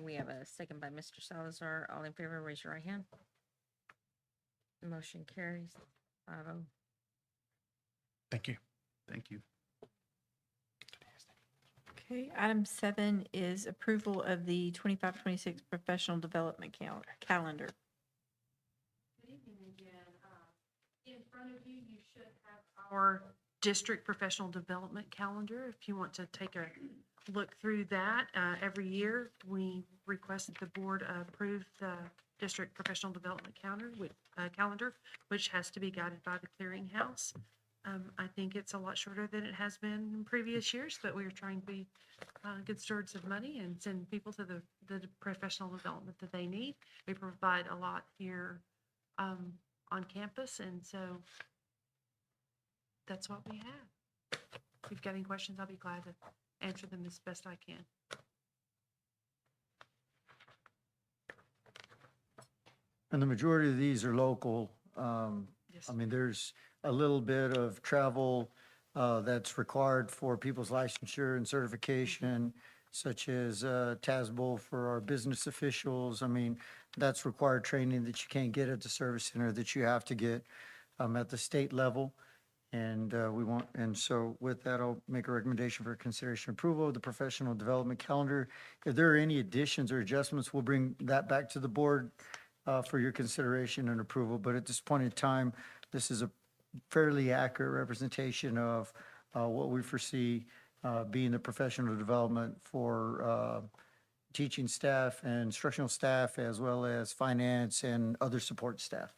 We have a second by Mr. Salazar. All in favor, raise your right hand. Motion carries 5-0. Thank you. Thank you. Okay, item 7 is approval of the 25-26 professional development calendar. Good evening again. In front of you, you should have our district professional development calendar. If you want to take a look through that, every year we request that the board approve the district professional development calendar, which has to be guided by the clearinghouse. I think it's a lot shorter than it has been in previous years, but we are trying to be good stewards of money and send people to the professional development that they need. We provide a lot here on campus, and so that's what we have. If you've got any questions, I'll be glad to answer them as best I can. And the majority of these are local. Yes. I mean, there's a little bit of travel that's required for people's licensure and certification, such as TASBO for our business officials. I mean, that's required training that you can't get at the service center that you have to get at the state level. And and so with that, I'll make a recommendation for consideration approval of the professional development calendar. If there are any additions or adjustments, we'll bring that back to the board for your consideration and approval. But at this point in time, this is a fairly accurate representation of what we foresee being the professional development for teaching staff and instructional staff, as well as finance and other support staff.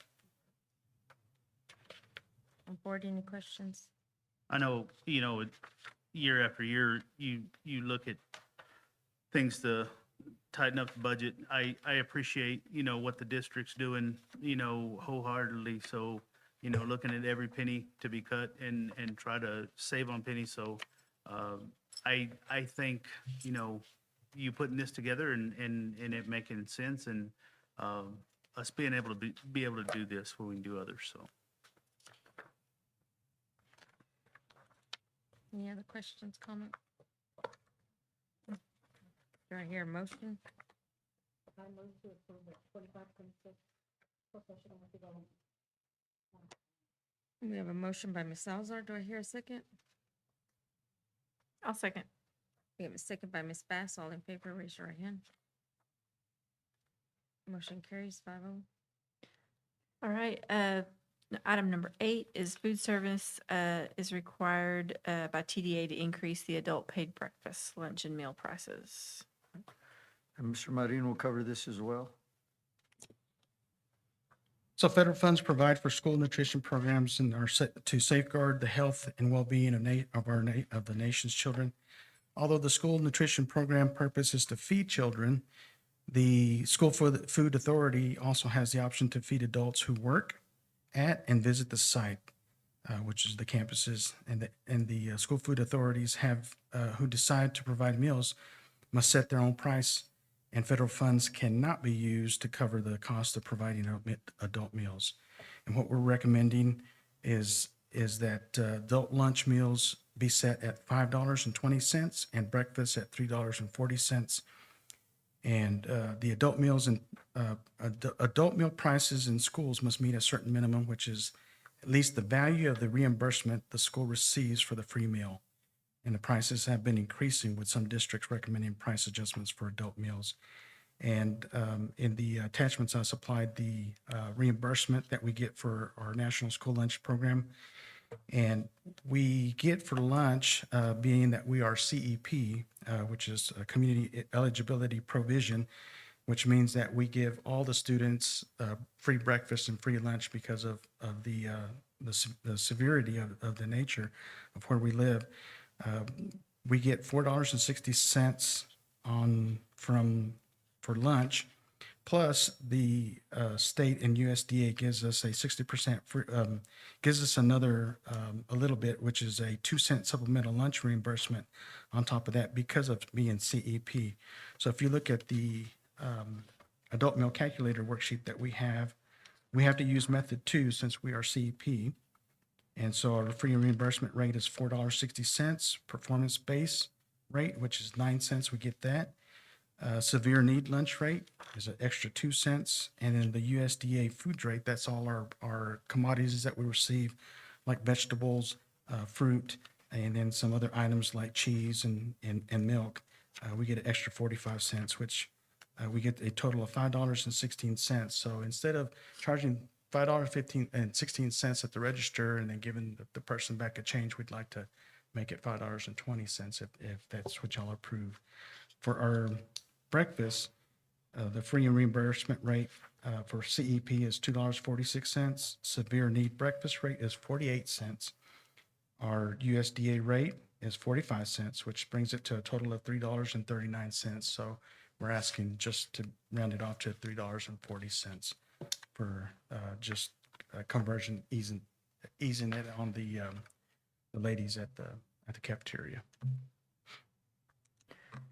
Board, any questions? I know, year after year, you look at things to tighten up the budget. I appreciate, what the district's doing, wholeheartedly. So, looking at every penny to be cut and try to save on pennies. So, I think, you putting this together and it making sense, and us being able to be able to do this when we can do others, so. Any other questions, comments? Do I hear a motion? We have a motion by Ms. Salazar. Do I hear a second? I'll second. We have a second by Ms. Bass. All in favor, raise your right hand. Motion carries 5-0. All right, item number 8 is food service is required by TDA to increase the adult paid breakfast, lunch, and meal prices. And Mr. Marin will cover this as well. So federal funds provide for school nutrition programs and are set to safeguard the health and well-being of the nation's children. Although the school nutrition program purpose is to feed children, the School Food Authority also has the option to feed adults who work at and visit the site, which is the campuses, and the school food authorities have who decide to provide meals must set their own price, and federal funds cannot be used to cover the cost of providing adult meals. And what we're recommending is that adult lunch meals be set at $5.20 and breakfast at $3.40. And the adult meals and adult meal prices in schools must meet a certain minimum, which is at least the value of the reimbursement the school receives for the free meal. And the prices have been increasing, with some districts recommending price adjustments for adult meals. And in the attachments, I supplied the reimbursement that we get for our National School Lunch Program. And we get for lunch, being that we are CEP, which is a Community Eligibility Provision, which means that we give all the students free breakfast and free lunch because of the severity of the nature of where we live. We get $4.60 for lunch, plus the state and USDA gives us a 60% gives us another a little bit, which is a 2-cent supplemental lunch reimbursement on top of that because of being CEP. So if you look at the adult meal calculator worksheet that we have to use method 2 since we are CEP. And so our free reimbursement rate is $4.60, performance base rate, which is 9 cents, we get that. Severe need lunch rate is an extra 2 cents. And then the USDA food rate, that's all our commodities that we receive, like vegetables, fruit, and then some other items like cheese and milk. We get an extra 45 cents, which we get a total of $5.16. So instead of charging $5.16 at the register and then giving the person back a change, we'd like to make it $5.20 if that's what y'all approve. For our breakfast, the free and reimbursement rate for CEP is $2.46. Severe need breakfast rate is 48 cents. Our USDA rate is 45 cents, which brings it to a total of $3.39. So we're asking just to round it off to $3.40 for just conversion, easing it on the ladies at the cafeteria.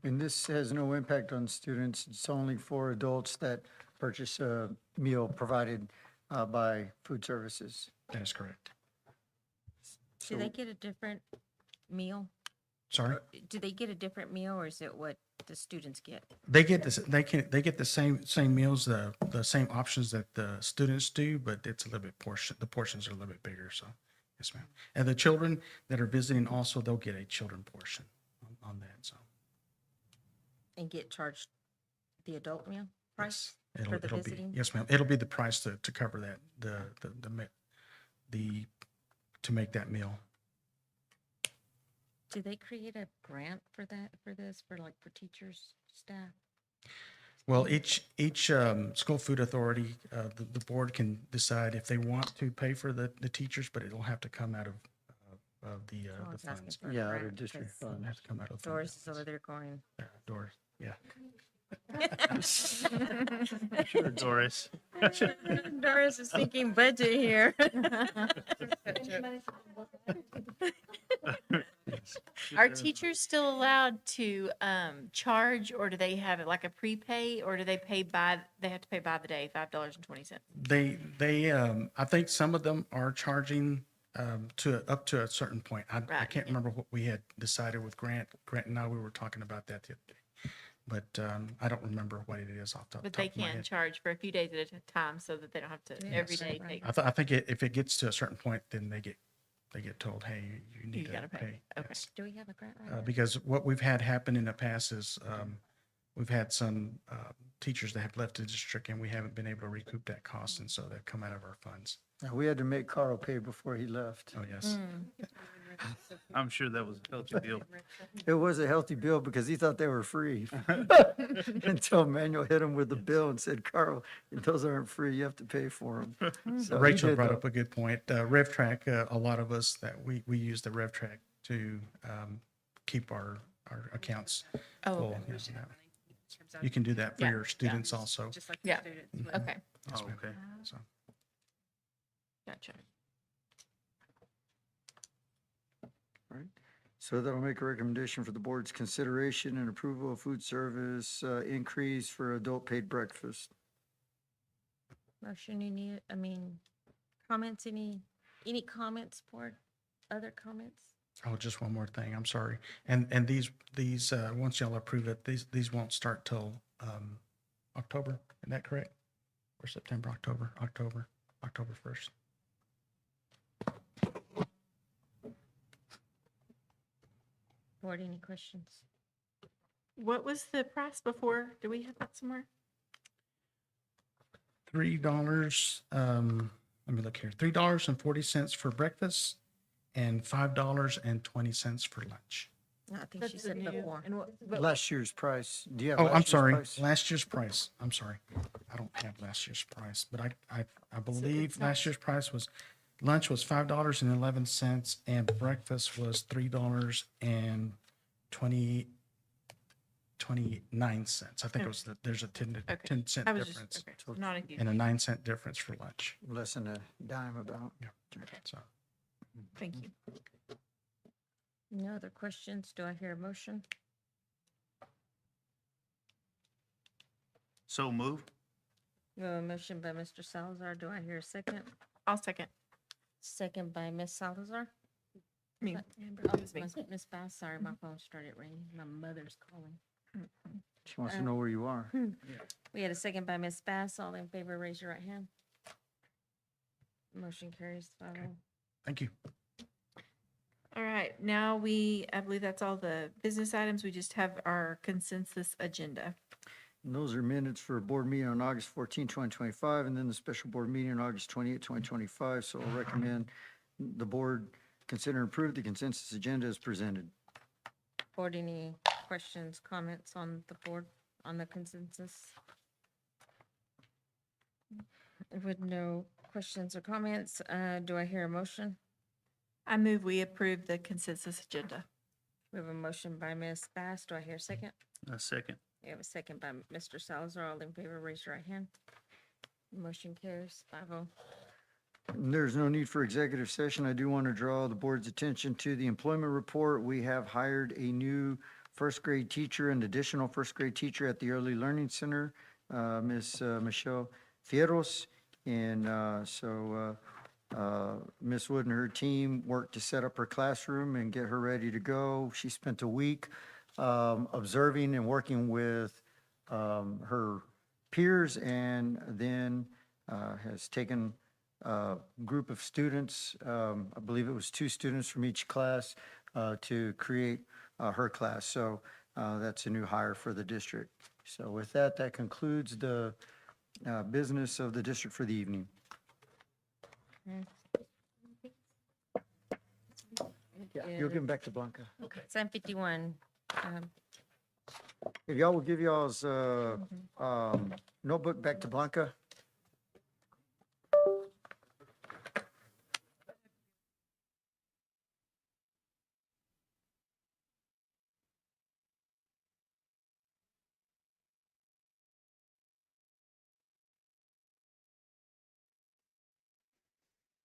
And this has no impact on students. It's only for adults that purchase a meal provided by food services. That is correct. Do they get a different meal? Sorry? Do they get a different meal, or is it what the students get? They get this. They get the same meals, the same options that the students do, but it's a little bit the portions are a little bit bigger. So, yes, ma'am. And the children that are visiting also, they'll get a children portion on that. So, And get charged the adult meal price yes, for the it'll visiting? be, yes, ma'am. It'll be the price to cover that to make that meal. Do they create a grant for teachers, staff? Well, each school food authority, the board can decide if they want to pay for the teachers, but it'll have to come out of the I was asking funds. for a Yeah, out grant of district because funds. Have to come out of Doris funds. is over there going. Doris, yeah. Sure, Doris. Doris is thinking budget here. Are teachers still allowed to charge, or do they have it like a prepay, or do they they have to pay by the day, $5.20? They I think some of them are charging up to a certain point. I Right, can't yeah. remember what we had decided with Grant. Grant and I, we were talking about that the other day. But I don't remember what it is off the But top they of my can head. charge for a few days at a time so that they don't have to every day take. I think if it gets to a certain point, then they get told, hey, you need You to gotta pay. Okay. Yes. Do we have a grant right now? Because what we've had happen in the past is we've had some teachers that have left the district and we haven't been able to recoup that cost, and so they've come out of our funds. We had to make Carl pay before he left. Oh, yes. I'm sure that was a healthy deal. It was a healthy bill because he thought they were free. Until Manuel hit him with the bill and said, Carl, those aren't free. You have to pay for them. So he Rachel did brought the- up a good point. RevTrack, a lot of us that we use the RevTrack to keep our accounts Oh, full. okay. Yes, ma'am. You can do that for Yeah, your students also. Yeah, okay, Yes, Oh, ma'am. okay. So, gotcha. So that'll make a recommendation for the board's consideration and approval of food service increase for adult paid breakfast. Motion, comments, any comments, board? Other comments? oh, just one more thing. I'm sorry. And these once y'all approve it, these won't start till October. Isn't that correct? Or September, October 1st. Board, any questions? What was the price before? Do we have that somewhere? $3, let me look here, $3.40 for breakfast and $5.20 for lunch. I think she said before. Last year's price. Do you have Oh, last I'm year's sorry, price? last year's price. I'm sorry. I don't have last year's price, but I believe last year's price was, lunch was $5.11 and breakfast was $3.29. I think it was, there's a 10 cent I was just, difference okay, not a huge, and a 9 cent difference for lunch. Less than a dime about. So thank you. No other questions? Do I hear a motion? So move. We have a motion by Mr. Salazar. Do I hear a second? I'll second. Second by Ms. Salazar. Me. Oh, Ms. Bass, sorry, my phone started ringing. My mother's calling. She wants to know where you are. We had a second by Ms. Bass. All in favor, raise your right hand. Motion carries 5-0. thank you. All right, now I believe that's all the business items. We just have our consensus agenda. And those are minutes for a board meeting on August 14, 2025, and then the special board meeting on August 28, 2025. So I'll recommend the board consider and approve the consensus agenda as presented. Board, any questions, comments on the board, on the consensus? With no questions or comments, do I hear a motion? I move we approve the consensus agenda. We have a motion by Ms. Bass. Do I hear a second? A second. We have a second by Mr. Salazar. All in favor, raise your right hand. Motion carries 5-0. There's no need for executive session. I do want to draw the board's attention to the employment report. We have hired a new first grade teacher and additional first grade teacher at the Early Learning Center, Ms. Michelle Fierros. And Ms. Wood and her team worked to set up her classroom and get her ready to go. She spent a week observing and working with her peers, and then has taken a group of students, I believe it was 2 students from each class, to create her class. So that's a new hire for the district. So with that, that concludes the business of the district for the evening. Yeah, you'll give them back to Blanca. 7:51. If y'all will give y'all's notebook back to Blanca.